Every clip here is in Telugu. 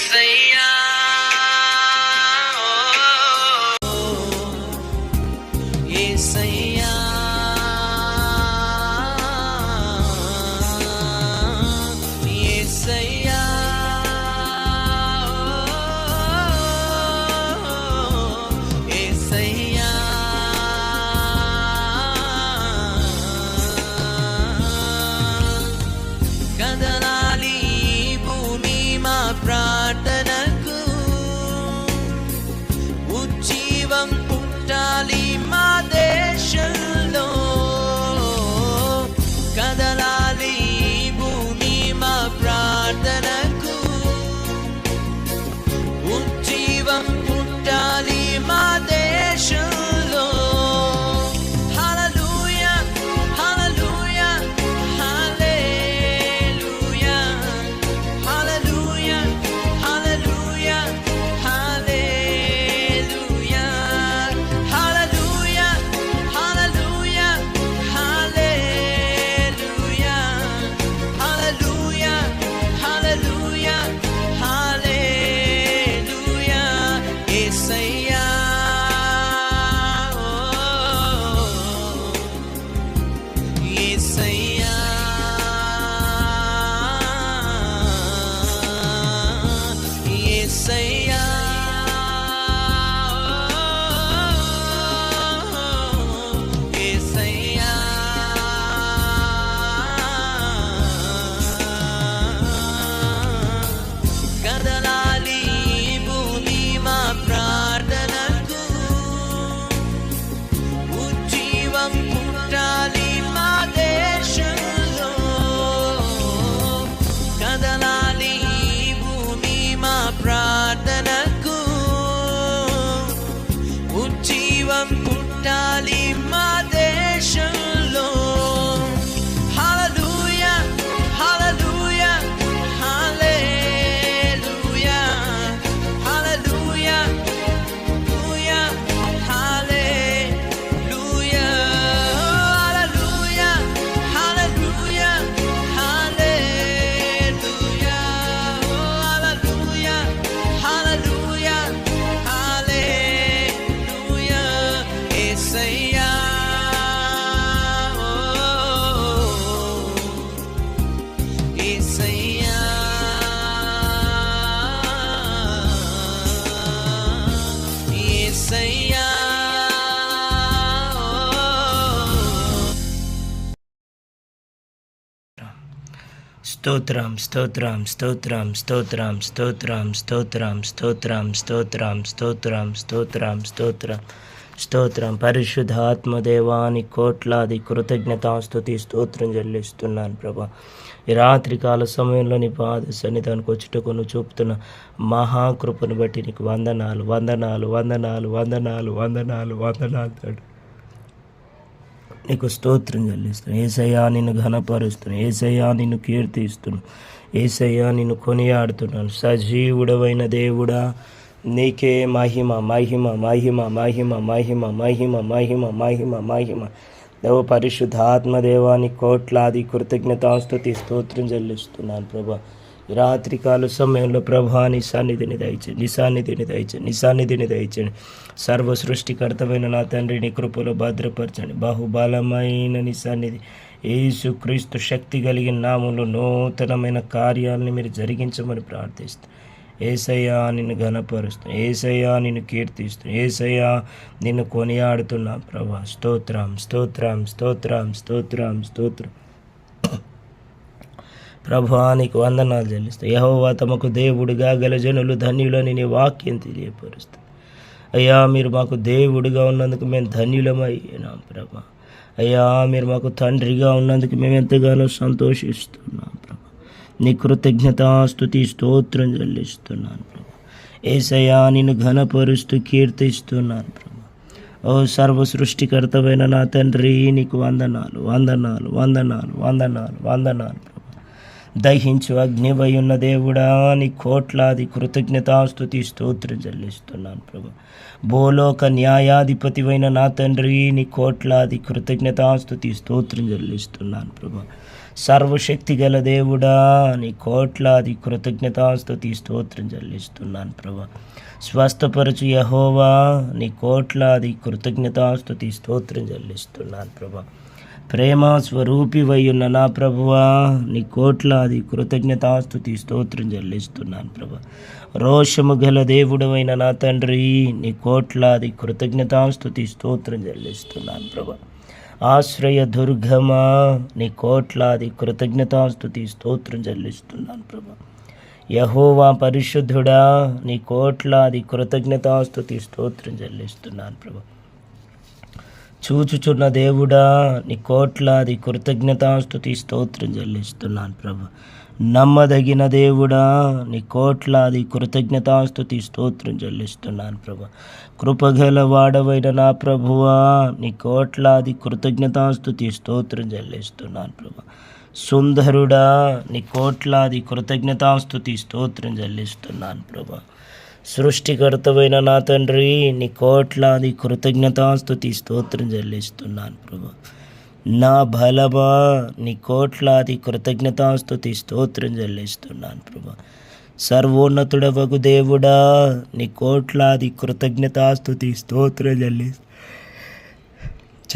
యేసయ్యా యేసయ్యా యేసయ్యా యేసయ్యా కదలాలి భూమి మా ప్రార్థనకు, ఉజ్జీవం పుట్టాలి మా దేశంలో. కదలాలి భూమి మా ప్రార్థనకు, ఉజ్జీవం పుట్టాలి మా దేశంలో. హల్లెలూయా హల్లెలూయా హల్లెలూయా హల్లెలూయా హల్లెలూయా హల్లెలూయా హల్లెలూయా హల్లెలూయా హల్లెలూయా హల్లెలూయా హల్లెలూయా హల్లెలూయా యేసయ్యా యేసయ్యా యేసయ్యా యేసయ్యా కదలాలి భూమి మా ప్రార్థనకు, ఉజ్జీవం పుట్టాలి మా దేశంలో. కదలాలి భూమి మా ప్రార్థనకు, ఉజ్జీవం పుట్టాలి మా దేశంలో. హల్లెలూయా హల్లెలూయా హల్లెలూయా హల్లెలూయా హల్లెలూయా హల్లెలూయా హల్లెలూయా హల్లెలూయా హల్లెలూయా హల్లెలూయా యేసయ్యా యేసయ్యా యేసయ్యా స్తోత్రం స్తోత్రం స్తోత్రం స్తోత్రం స్తోత్రం స్తోత్రం స్తోత్రం స్తోత్రం స్తోత్రం స్తోత్రం స్తోత్రం స్తోత్రం. పరిశుద్ధాత్మదేవాని కోట్లాది కృతజ్ఞతాస్తుతి స్తోత్రం చెల్లిస్తున్నాను ప్రభా. ఈ రాత్రికాల సమయంలో నీ పాద సన్నిధానికి వచ్చుటకు నువ్వు చూపుతున్న మహాకృపను బట్టి నీకు వందనాలు వందనాలు వందనాలు వందనాలు వందనాలు వందనాలు తండ్రి. నీకు స్తోత్రం చెల్లిస్తున్నాను యేసయ్యా, నిన్ను ఘనపరుస్తున్నాను యేసయ్యా, నిన్ను కీర్తిస్తున్నాను యేసయ్యా, నిన్ను కొనియాడుతున్నాను. సజీవుడవైన దేవుడా నీకే మహిమ మహిమ మహిమ మహిమ మహిమ మహిమ మహిమ మహిమ మహిమ. దేవ పరిశుద్ధాత్మదేవాని కోట్లాది కృతజ్ఞతాస్తుతి స్తోత్రం చెల్లిస్తున్నాను ప్రభా. ఈ రాత్రికాల సమయంలో ప్రభా నీ సన్నిధిని దయచేయండి, నీ సన్నిధిని దయచేయండి, నీ సన్నిధిని దయచేయండి. సర్వ సృష్టికర్తమైన నా తండ్రి నీ కృపలో భద్రపరచండి. బహుబలమైన నీ సన్నిధి యేసుక్రీస్తు శక్తి కలిగిన నామములో నూతనమైన కార్యాలను మీరు జరిగించమని ప్రార్థిస్తాను. యేసయ్యా నిన్ను ఘనపరుస్తాను, యేసయ్యా నిన్ను కీర్తిస్తాను, యేసయ్యా నిన్ను కొనియాడుతున్నా ప్రభా. స్తోత్రం స్తోత్రం స్తోత్రం స్తోత్రం స్తోత్రం ప్రభా, నీకు వందనాలు చెల్లిస్తాను. యెహోవా తమకు దేవుడిగా గల జనులు ధన్యులని నీ వాక్యం తెలియపరుస్తాను. అయ్యా మీరు మాకు దేవుడిగా ఉన్నందుకు మేము ధన్యులమయ్యాం ప్రభా. అయ్యా మీరు మాకు తండ్రిగా ఉన్నందుకు మేము ఎంతగానో సంతోషిస్తున్నాం ప్రభా. నీ కృతజ్ఞతాస్తుతి స్తోత్రం చెల్లిస్తున్నాను ప్రభా. యేసయ్యా నిన్ను ఘనపరుస్తూ కీర్తిస్తున్నాను ప్రభా. ఓ సర్వ సృష్టికర్తమైన నా తండ్రి నీకు వందనాలు వందనాలు వందనాలు వందనాలు వందనాలు ప్రభా. దహించు అగ్నివై ఉన్న దేవుడా, నీ కోట్లాది కృతజ్ఞతాస్తుతి స్తోత్రం చెల్లిస్తున్నాను ప్రభు. భూలోక న్యాయాధిపతివైన నా తండ్రి, నీ కోట్లాది కృతజ్ఞతాస్తుతి స్తోత్రం చెల్లిస్తున్నాను ప్రభు. సర్వశక్తి గల దేవుడా, నీ కోట్లాది కృతజ్ఞతాస్తుతి స్తోత్రం చెల్లిస్తున్నాను ప్రభు. స్వస్థపరచు యెహోవా, నీ కోట్లాది కృతజ్ఞతాస్తుతి స్తోత్రం చెల్లిస్తున్నాను ప్రభు. ప్రేమ స్వరూపివై ఉన్న నా ప్రభువా, నీ కోట్లాది కృతజ్ఞతాస్తుతి స్తోత్రం చెల్లిస్తున్నాను ప్రభు. రోషము గల దేవుడవైన నా తండ్రి, నీ కోట్లాది కృతజ్ఞతాస్తుతి స్తోత్రం చెల్లిస్తున్నాను ప్రభు. ఆశ్రయ దుర్గమా, నీ కోట్లాది కృతజ్ఞతాస్తుతి స్తోత్రం చెల్లిస్తున్నాను ప్రభు. యెహోవా పరిశుద్ధుడా, నీ కోట్లాది కృతజ్ఞతాస్తుతి స్తోత్రం చెల్లిస్తున్నాను ప్రభు. చూచుచున్న దేవుడా, నీ కోట్లాది కృతజ్ఞతాస్తుతి స్తోత్రం చెల్లిస్తున్నాను ప్రభు. నమ్మదగిన దేవుడా, నీ కోట్లాది కృతజ్ఞతాస్తుతి స్తోత్రం చెల్లిస్తున్నాను ప్రభు. కృపగల వాడవైన నా ప్రభువా, నీ కోట్లాది కృతజ్ఞతాస్తుతి స్తోత్రం చెల్లిస్తున్నాను ప్రభు. సుందరుడా, నీ కోట్లాది కృతజ్ఞతాస్తుతి స్తోత్రం చెల్లిస్తున్నాను ప్రభు. సృష్టికర్తవైన నా తండ్రి, నీ కోట్లాది కృతజ్ఞతాస్తుతి స్తోత్రం చెల్లిస్తున్నాను ప్రభు. నా బలమా, నీ కోట్లాది కృతజ్ఞతాస్తుతి స్తోత్రం చెల్లిస్తున్నాను ప్రభు. సర్వోన్నతుడవగు దేవుడా, నీ కోట్లాది కృతజ్ఞతాస్తుతి స్తోత్రం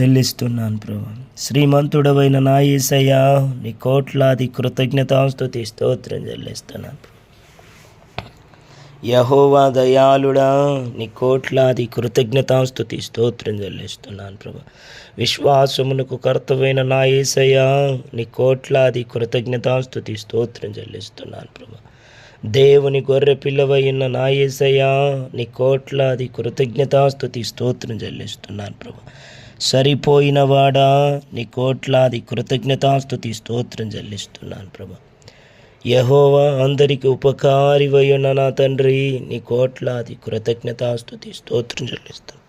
చెల్లిస్తున్నాను ప్రభు. శ్రీమంతుడవైన నా యేసయ్యా, నీ కోట్లాది కృతజ్ఞతాస్తుతి స్తోత్రం చెల్లిస్తున్నాను. యెహోవా దయాళుడా, నీ కోట్లాది కృతజ్ఞతాస్తుతి స్తోత్రం చెల్లిస్తున్నాను ప్రభు. విశ్వాసమునకు కర్తవైన నా యేసయ్యా, నీ కోట్లాది కృతజ్ఞతాస్తుతి స్తోత్రం చెల్లిస్తున్నాను ప్రభు. దేవుని గొర్రె పిల్లవై ఉన్న నా యేసయ్యా, నీ కోట్లాది కృతజ్ఞతాస్తుతి స్తోత్రం చెల్లిస్తున్నాను ప్రభు. సరిపోయిన వాడా, నీ కోట్లాది కృతజ్ఞతాస్తుతి స్తోత్రం చెల్లిస్తున్నాను ప్రభు. యెహోవా అందరికి ఉపకారివై ఉన్న నా తండ్రి, నీ కోట్లాది కృతజ్ఞతాస్తుతి స్తోత్రం చెల్లిస్తాను.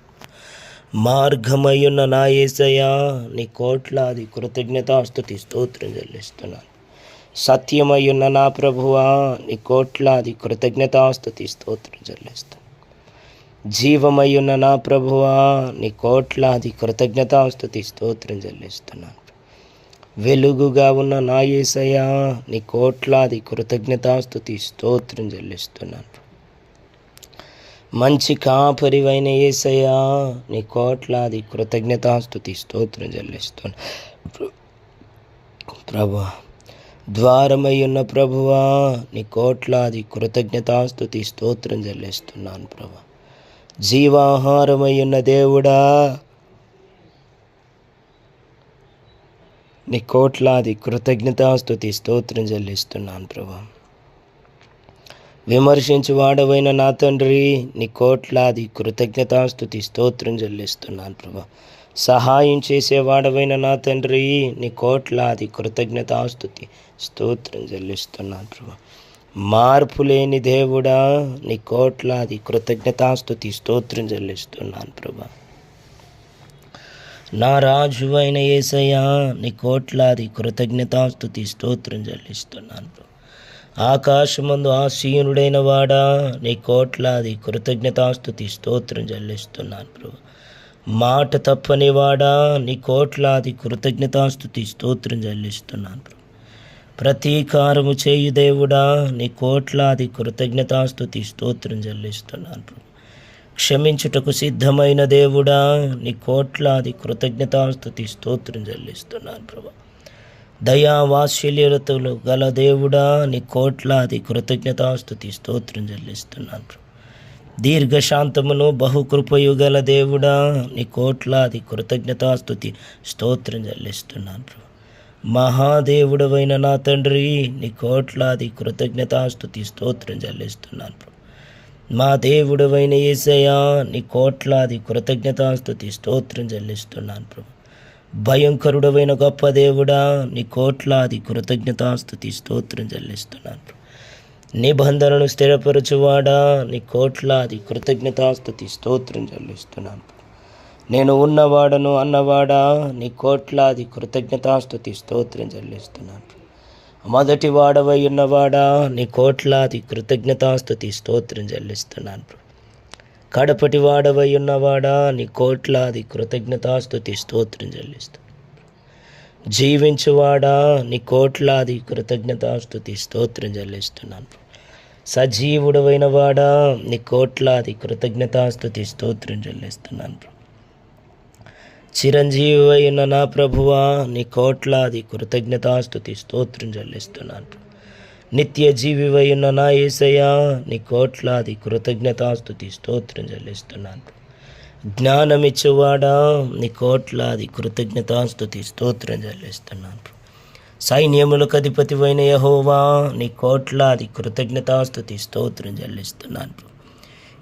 మార్గమై ఉన్న నా యేసయ్యా, నీ కోట్లాది కృతజ్ఞతాస్తుతి స్తోత్రం చెల్లిస్తున్నాను. సత్యమై ఉన్న నా ప్రభువా, నీ కోట్లాది కృతజ్ఞతాస్తుతి స్తోత్రం చెల్లిస్తాను. జీవమై ఉన్న నా ప్రభువా, నీ కోట్లాది కృతజ్ఞతాస్తుతి స్తోత్రం చెల్లిస్తున్నాను. వెలుగుగా ఉన్న నా యేసయ్యా, నీ కోట్లాది కృతజ్ఞతాస్తుతి స్తోత్రం చెల్లిస్తున్నాను. మంచి కాపరివైన యేసయ్యా, నీ కోట్లాది కృతజ్ఞతాస్తుతి స్తోత్రం చెల్లిస్తున్నాను ప్రభువా. ద్వారమై ఉన్న ప్రభువా, నీ కోట్లాది కృతజ్ఞతాస్తుతి స్తోత్రం చెల్లిస్తున్నాను ప్రభు. జీవాహారమై ఉన్న దేవుడా, నీ కోట్లాది కృతజ్ఞతాస్తుతి స్తోత్రం చెల్లిస్తున్నాను ప్రభు. విమర్శించు వాడవైన నా తండ్రి, నీ కోట్లాది కృతజ్ఞతాస్తుతి స్తోత్రం చెల్లిస్తున్నాను ప్రభు. సహాయం చేసేవాడవైన నా తండ్రి, నీ కోట్లాది కృతజ్ఞతాస్తుతి స్తోత్రం చెల్లిస్తున్నాను ప్రభు. మార్పు లేని దేవుడా, నీ కోట్లాది కృతజ్ఞతాస్తుతి స్తోత్రం చెల్లిస్తున్నాను ప్రభు. నా రాజువైన యేసయ్యా, నీ కోట్లాది కృతజ్ఞతాస్తుతి స్తోత్రం చెల్లిస్తున్నాను ప్రభు. ఆకాశమందు ఆసీనుడైన వాడా, నీ కోట్లాది కృతజ్ఞతాస్తుతి స్తోత్రం చెల్లిస్తున్నాను ప్రభు. మాట తప్పని వాడా, నీ కోట్లాది కృతజ్ఞతాస్తుతి స్తోత్రం చెల్లిస్తున్నాను ప్రభు. ప్రతీకారము చేయు దేవుడా, నీ కోట్లాది కృతజ్ఞతాస్తుతి స్తోత్రం చెల్లిస్తున్నాను ప్రభు. క్షమించుటకు సిద్ధమైన దేవుడా, నీ కోట్లాది కృతజ్ఞతాస్తుతి స్తోత్రం చెల్లిస్తున్నాను ప్రభు. దయా వాత్సల్యతలు గల దేవుడా, నీ కోట్లాది కృతజ్ఞతాస్తుతి స్తోత్రం చెల్లిస్తున్నాను ప్రభు. దీర్ఘశాంతమును బహుకృపయు గల దేవుడా, నీ కోట్లాది కృతజ్ఞతాస్తుతి స్తోత్రం చెల్లిస్తున్నాను ప్రభు. మహాదేవుడవైన నా తండ్రి, నీ కోట్లాది కృతజ్ఞతాస్తుతి స్తోత్రం చెల్లిస్తున్నాను ప్రభు. మా దేవుడవైన యేసయ్యా, నీ కోట్లాది కృతజ్ఞతాస్తుతి స్తోత్రం చెల్లిస్తున్నాను ప్రభు. భయంకరుడవైన గొప్ప దేవుడా, నీ కోట్లాది కృతజ్ఞతాస్తుతి స్తోత్రం చెల్లిస్తున్నాను ప్రభు. నిబంధనను స్థిరపరచువాడా, నీ కోట్లాది కృతజ్ఞతాస్తుతి స్తోత్రం చెల్లిస్తున్నాను. నేను ఉన్నవాడను అన్నవాడా, నీ కోట్లాది కృతజ్ఞతాస్తుతి స్తోత్రం చెల్లిస్తున్నాను. మొదటి వాడవై ఉన్నవాడా, నీ కోట్లాది కృతజ్ఞతాస్తుతి స్తోత్రం చెల్లిస్తున్నాను ప్రభు. కడపటి వాడవై ఉన్నవాడా, నీ కోట్లాది కృతజ్ఞతాస్తుతి స్తోత్రం చెల్లిస్తున్నాను. జీవించువాడా, నీ కోట్లాది కృతజ్ఞతాస్తుతి స్తోత్రం చెల్లిస్తున్నాను. సజీవుడవైన వాడా, నీ కోట్లాది కృతజ్ఞతాస్తుతి స్తోత్రం చెల్లిస్తున్నాను. చిరంజీవి అయిన నా ప్రభువా, నీ కోట్లాది కృతజ్ఞతాస్తుతి స్తోత్రం చెల్లిస్తున్నాను. నిత్య జీవివై ఉన్న నా యేసయ్యా, నీ కోట్లాది కృతజ్ఞతాస్తుతి స్తోత్రం చెల్లిస్తున్నాను. జ్ఞానమిచ్చువాడా, నీ కోట్లాది కృతజ్ఞతాస్తుతి స్తోత్రం చెల్లిస్తున్నాను. సైన్యములకు అధిపతివైన యెహోవా, నీ కోట్లాది కృతజ్ఞతాస్తుతి స్తోత్రం చెల్లిస్తున్నాను.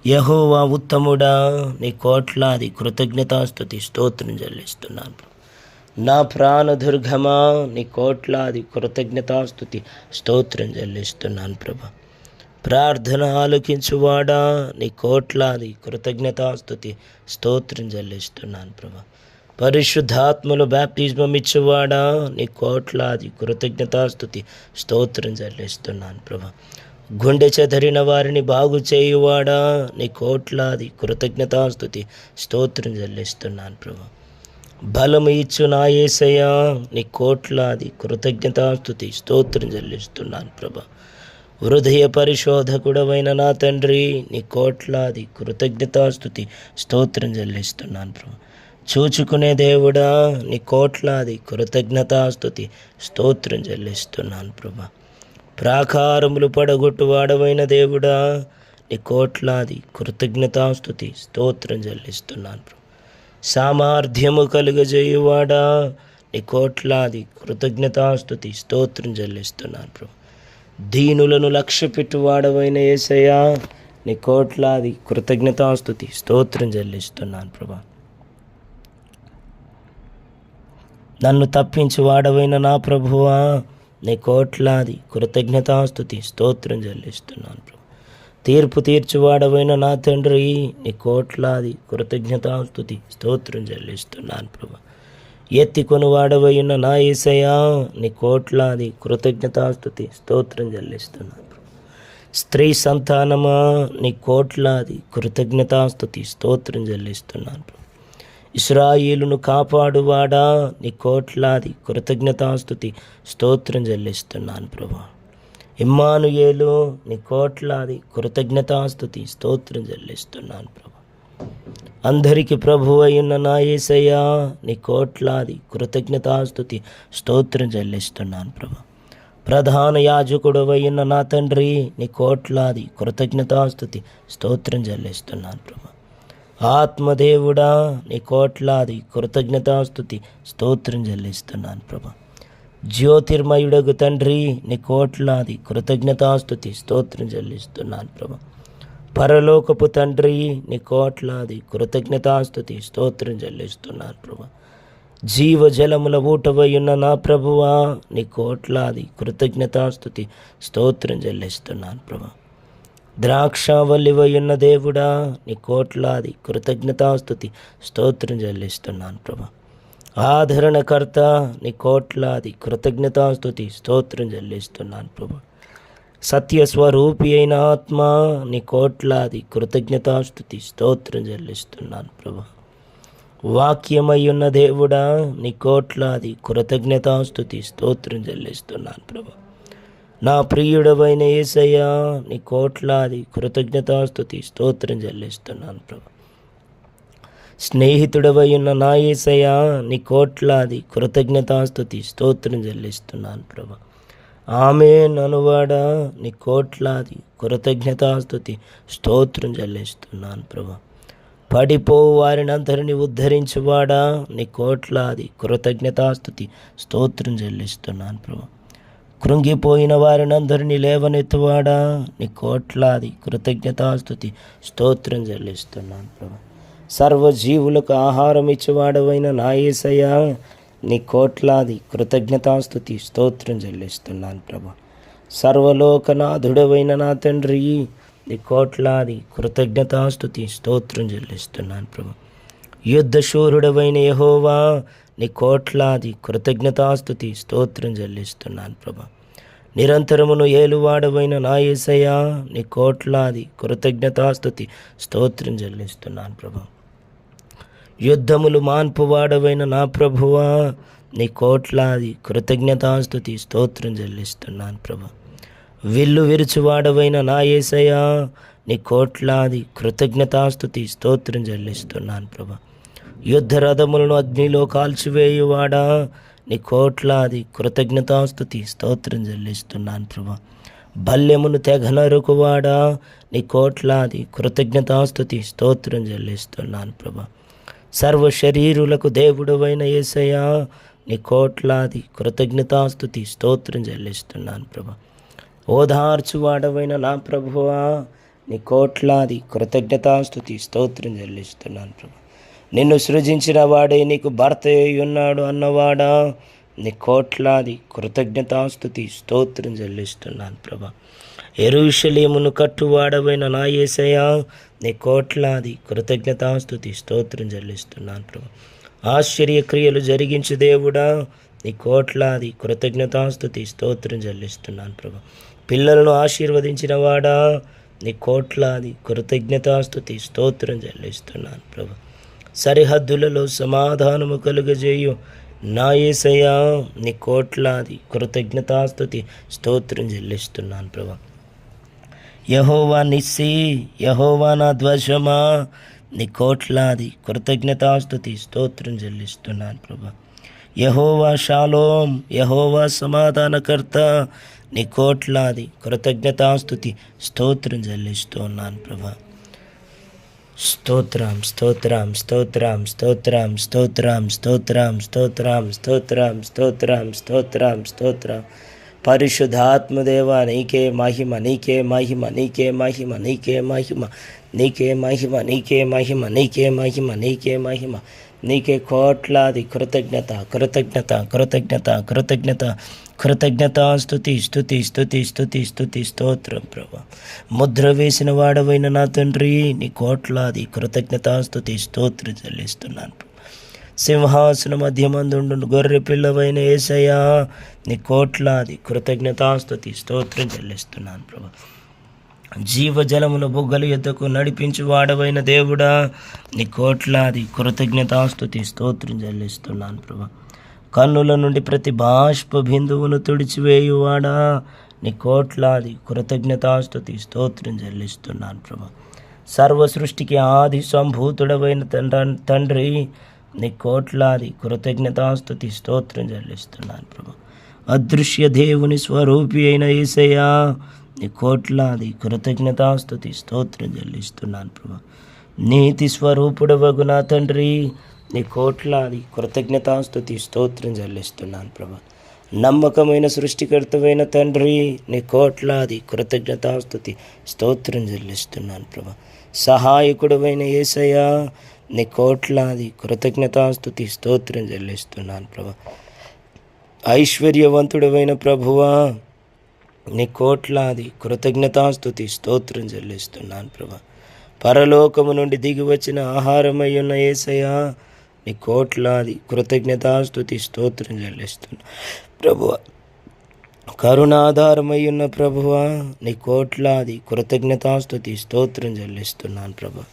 యెహోవా ఉత్తముడా, నీ కోట్లాది కృతజ్ఞతాస్తుతి స్తోత్రం చెల్లిస్తున్నాను. నా ప్రాణదుర్గమా, నీ కోట్లాది కృతజ్ఞతాస్తుతి స్తోత్రం చెల్లిస్తున్నాను ప్రభా. ప్రార్థన ఆలకించువాడా, నీ కోట్లాది కృతజ్ఞతాస్తుతి స్తోత్రం చెల్లిస్తున్నాను ప్రభా. పరిశుద్ధాత్మలు బ్యాప్టిజం ఇచ్చువాడా, నీ కోట్లాది కృతజ్ఞతాస్తుతి స్తోత్రం చెల్లిస్తున్నాను ప్రభా. గుండె చెదరిన వారిని బాగు చేయువాడా, నీ కోట్లాది కృతజ్ఞతాస్తుతి స్తోత్రం చెల్లిస్తున్నాను ప్రభా. బలము ఇచ్చు నా యేసయ్యా, నీ కోట్లాది కృతజ్ఞతాస్తుతి స్తోత్రం చెల్లిస్తున్నాను ప్రభా. హృదయ పరిశోధకుడవైన నా తండ్రి, నీ కోట్లాది కృతజ్ఞతాస్తుతి స్తోత్రం చెల్లిస్తున్నాను ప్రభా. చూచుకునే దేవుడా, నీ కోట్లాది కృతజ్ఞతాస్తుతి స్తోత్రం చెల్లిస్తున్నాను ప్రభా. ప్రాకారములు పడగొట్టువాడవైన దేవుడా, నీ కోట్లాది కృతజ్ఞతాస్తుతి స్తోత్రం చెల్లిస్తున్నాను ప్రభా. సామర్థ్యము కలుగజేయువాడా, నీ కోట్లాది కృతజ్ఞతాస్తుతి స్తోత్రం చెల్లిస్తున్నాను ప్రభా. దీనులను లక్ష్యపెట్టువాడవైన యేసయ్యా, నీ కోట్లాది కృతజ్ఞతాస్తుతి స్తోత్రం చెల్లిస్తున్నాను ప్రభా. నన్ను తప్పించి వాడవైన నా ప్రభువా, నీ కోట్లాది కృతజ్ఞతాస్తుతి స్తోత్రం చెల్లిస్తున్నాను ప్రభా. తీర్పు తీర్చువాడవైన నా తండ్రి, నీ కోట్లాది కృతజ్ఞతాస్తుతి స్తోత్రం చెల్లిస్తున్నాను ప్రభా. ఎత్తికొని వాడవైన నా యేసయ్యా, నీ కోట్లాది కృతజ్ఞతాస్తుతి స్తోత్రం చెల్లిస్తున్నాను. స్త్రీ సంతానమా, నీ కోట్లాది కృతజ్ఞతాస్తుతి స్తోత్రం చెల్లిస్తున్నాను. ఇశ్రాయేలును కాపాడువాడా, నీ కోట్లాది కృతజ్ఞతాస్తుతి స్తోత్రం చెల్లిస్తున్నాను ప్రభా. ఇమ్మానుయేలు, నీ కోట్లాది కృతజ్ఞతాస్తుతి స్తోత్రం చెల్లిస్తున్నాను ప్రభా. అందరికి ప్రభువైన నా యేసయ్యా, నీ కోట్లాది కృతజ్ఞతాస్తుతి స్తోత్రం చెల్లిస్తున్నాను ప్రభా. ప్రధాన యాజకుడవైన నా తండ్రి, నీ కోట్లాది కృతజ్ఞతాస్తుతి స్తోత్రం చెల్లిస్తున్నాను ప్రభా. ఆత్మదేవుడా, నీ కోట్లాది కృతజ్ఞతాస్తుతి స్తోత్రం చెల్లిస్తున్నాను ప్రభా. జ్యోతిర్మయుడగు తండ్రి, నీ కోట్లాది కృతజ్ఞతాస్తుతి స్తోత్రం చెల్లిస్తున్నాను ప్రభా. పరలోకపు తండ్రి, నీ కోట్లాది కృతజ్ఞతాస్తుతి స్తోత్రం చెల్లిస్తున్నాను ప్రభా. జీవజలముల ఊటవై ఉన్న నా ప్రభువా, నీ కోట్లాది కృతజ్ఞతాస్తుతి స్తోత్రం చెల్లిస్తున్నాను ప్రభా. ద్రాక్షావల్లివై ఉన్న దేవుడా, నీ కోట్లాది కృతజ్ఞతాస్తుతి స్తోత్రం చెల్లిస్తున్నాను ప్రభా. ఆదరణకర్త, నీ కోట్లాది కృతజ్ఞతాస్తుతి స్తోత్రం చెల్లిస్తున్నాను ప్రభా. సత్యస్వరూపి అయిన ఆత్మ, నీ కోట్లాది కృతజ్ఞతాస్తుతి స్తోత్రం చెల్లిస్తున్నాను ప్రభా. వాక్యమై ఉన్న దేవుడా, నీ కోట్లాది కృతజ్ఞతాస్తుతి స్తోత్రం చెల్లిస్తున్నాను ప్రభా. నా ప్రియుడవైన యేసయ్యా, నీ కోట్లాది కృతజ్ఞతాస్తుతి స్తోత్రం చెల్లిస్తున్నాను ప్రభా. స్నేహితుడవై ఉన్న నా యేసయ్యా, నీ కోట్లాది కృతజ్ఞతాస్తుతి స్తోత్రం చెల్లిస్తున్నాను ప్రభా. ఆమేన్ అనువాడా, నీ కోట్లాది కృతజ్ఞతాస్తుతి స్తోత్రం చెల్లిస్తున్నాను ప్రభా. పడిపోవు వారిని అందరినీ ఉద్ధరించువాడా, నీ కోట్లాది కృతజ్ఞతాస్తుతి స్తోత్రం చెల్లిస్తున్నాను ప్రభా. కృంగిపోయిన వారిని అందరినీ లేవనెత్తువాడా, నీ కోట్లాది కృతజ్ఞతాస్తుతి స్తోత్రం చెల్లిస్తున్నాను ప్రభా. సర్వజీవులకు ఆహారం ఇచ్చేవాడవైన నా యేసయ్యా, నీ కోట్లాది కృతజ్ఞతాస్తుతి స్తోత్రం చెల్లిస్తున్నాను ప్రభా. సర్వలోకనాథుడవైన నా తండ్రి, నీ కోట్లాది కృతజ్ఞతాస్తుతి స్తోత్రం చెల్లిస్తున్నాను ప్రభా. యుద్ధశూరుడవైన యెహోవా, నీ కోట్లాది కృతజ్ఞతాస్తుతి స్తోత్రం చెల్లిస్తున్నాను ప్రభా. నిరంతరమును ఏలువాడవైన నా యేసయ్యా నీ కోట్లాది కృతజ్ఞతాస్తుతి స్తోత్రం చెల్లిస్తున్నాను ప్రభా. యుద్ధములు మాన్పువాడవైన నా ప్రభువా నీ కోట్లాది కృతజ్ఞతాస్తుతి స్తోత్రం చెల్లిస్తున్నాను ప్రభా. విల్లు విరుచువాడవైన నా యేసయ్యా నీ కోట్లాది కృతజ్ఞతాస్తుతి స్తోత్రం చెల్లిస్తున్నాను ప్రభా. యుద్ధ రథములను అగ్నిలో కాల్చివేయువాడా నీ కోట్లాది కృతజ్ఞతాస్తుతి స్తోత్రం చెల్లిస్తున్నాను ప్రభా. బల్యమును తెగనరుకువాడా నీ కోట్లాది కృతజ్ఞతాస్తుతి స్తోత్రం చెల్లిస్తున్నాను ప్రభా. సర్వ శరీరులకు దేవుడవైన యేసయ్యా నీ కోట్లాది కృతజ్ఞతాస్తుతి స్తోత్రం చెల్లిస్తున్నాను ప్రభా. ఓదార్చువాడవైన నా ప్రభువా నీ కోట్లాది కృతజ్ఞతాస్తుతి స్తోత్రం చెల్లిస్తున్నాను ప్రభా. నిన్ను సృజించిన వాడే నీకు భర్త అయి ఉన్నాడు అన్నవాడా నీ కోట్లాది కృతజ్ఞతాస్తుతి స్తోత్రం చెల్లిస్తున్నాను ప్రభా. యెరూషలేమును కట్టువాడవైన నా యేసయ్యా నీ కోట్లాది కృతజ్ఞతాస్తుతి స్తోత్రం చెల్లిస్తున్నాను ప్రభా. ఆశ్చర్యక్రియలు జరిగించు దేవుడా నీ కోట్లాది కృతజ్ఞతాస్తుతి స్తోత్రం చెల్లిస్తున్నాను ప్రభా. పిల్లలను ఆశీర్వదించిన వాడా నీ కోట్లాది కృతజ్ఞతాస్తుతి స్తోత్రం చెల్లిస్తున్నాను ప్రభా. సరిహద్దులలో సమాధానము కలుగజేయు నా యేసయ్యా నీ కోట్లాది కృతజ్ఞతాస్తుతి స్తోత్రం చెల్లిస్తున్నాను ప్రభా. యెహోవా నిస్సి, యెహోవా నా ధ్వజమా నీ కోట్లాది కృతజ్ఞతాస్తుతి స్తోత్రం చెల్లిస్తున్నాను ప్రభా. యెహోవా షాలోం, యెహోవా సమాధానకర్త నీ కోట్లాది కృతజ్ఞతాస్తుతి స్తోత్రం చెల్లిస్తున్నాను ప్రభా. స్తోత్రం స్తోత్రం స్తోత్రం స్తోత్రం స్తోత్రం స్తోత్రం స్తోత్రం స్తోత్రం స్తోత్రం స్తోత్రం స్తోత్రం. పరిశుద్ధాత్మదేవా నీకే మహిమ, నీకే మహిమ, నీకే మహిమ, నీకే మహిమ, నీకే మహిమ, నీకే మహిమ, నీకే మహిమ, నీకే మహిమ, నీకే కోట్లాది కృతజ్ఞత కృతజ్ఞత కృతజ్ఞత కృతజ్ఞత కృతజ్ఞత స్తుతి స్తుతి స్తుతి స్తుతి స్తుతి స్తోత్రం ప్రభా. ముద్ర వేసిన వాడవైన నా తండ్రి నీ కోట్లాది కృతజ్ఞతాస్తుతి స్తోత్రం చెల్లిస్తున్నాను. సింహాసన మధ్యమందుండు గొర్రె పిల్లవైన యేసయ్యా నీ కోట్లాది కృతజ్ఞతాస్తుతి స్తోత్రం చెల్లిస్తున్నాను ప్రభా. జీవజలముల బుగ్గల యొద్దకు నడిపించు వాడవైన దేవుడా నీ కోట్లాది కృతజ్ఞతాస్తుతి స్తోత్రం చెల్లిస్తున్నాను ప్రభా. కన్నుల నుండి ప్రతి బాష్ప బిందువును తుడిచివేయువాడా నీ కోట్లాది కృతజ్ఞతాస్తుతి స్తోత్రం చెల్లిస్తున్నాను ప్రభా. సర్వ సృష్టికి ఆది సంభూతుడవైన తండ్రి నీ కోట్లాది కృతజ్ఞతాస్తుతి స్తోత్రం చెల్లిస్తున్నాను ప్రభా. అదృశ్య దేవుని స్వరూపి అయిన యేసయ్యా నీ కోట్లాది కృతజ్ఞతాస్తుతి స్తోత్రం చెల్లిస్తున్నాను ప్రభా. నీతి స్వరూపుడవగు నా తండ్రి నీ కోట్లాది కృతజ్ఞతాస్తుతి స్తోత్రం చెల్లిస్తున్నాను ప్రభా. నమ్మకమైన సృష్టికర్తవైన తండ్రి నీ కోట్లాది కృతజ్ఞతాస్తుతి స్తోత్రం చెల్లిస్తున్నాను ప్రభా. సహాయకుడవైన యేసయ్యా నీ కోట్లాది కృతజ్ఞతాస్తుతి స్తోత్రం చెల్లిస్తున్నాను ప్రభా. ఐశ్వర్యవంతుడవైన ప్రభువా నీ కోట్లాది కృతజ్ఞతాస్తుతి స్తోత్రం చెల్లిస్తున్నాను ప్రభా. పరలోకము నుండి దిగి వచ్చిన ఆహారమై ఉన్న యేసయ్యా నీ కోట్లాది కృతజ్ఞతాస్తుతి స్తోత్రం చెల్లిస్తున్నా ప్రభువా. కరుణాధారమై ఉన్న ప్రభువా నీ కోట్లాది కృతజ్ఞతాస్తుతి స్తోత్రం చెల్లిస్తున్నాను ప్రభా.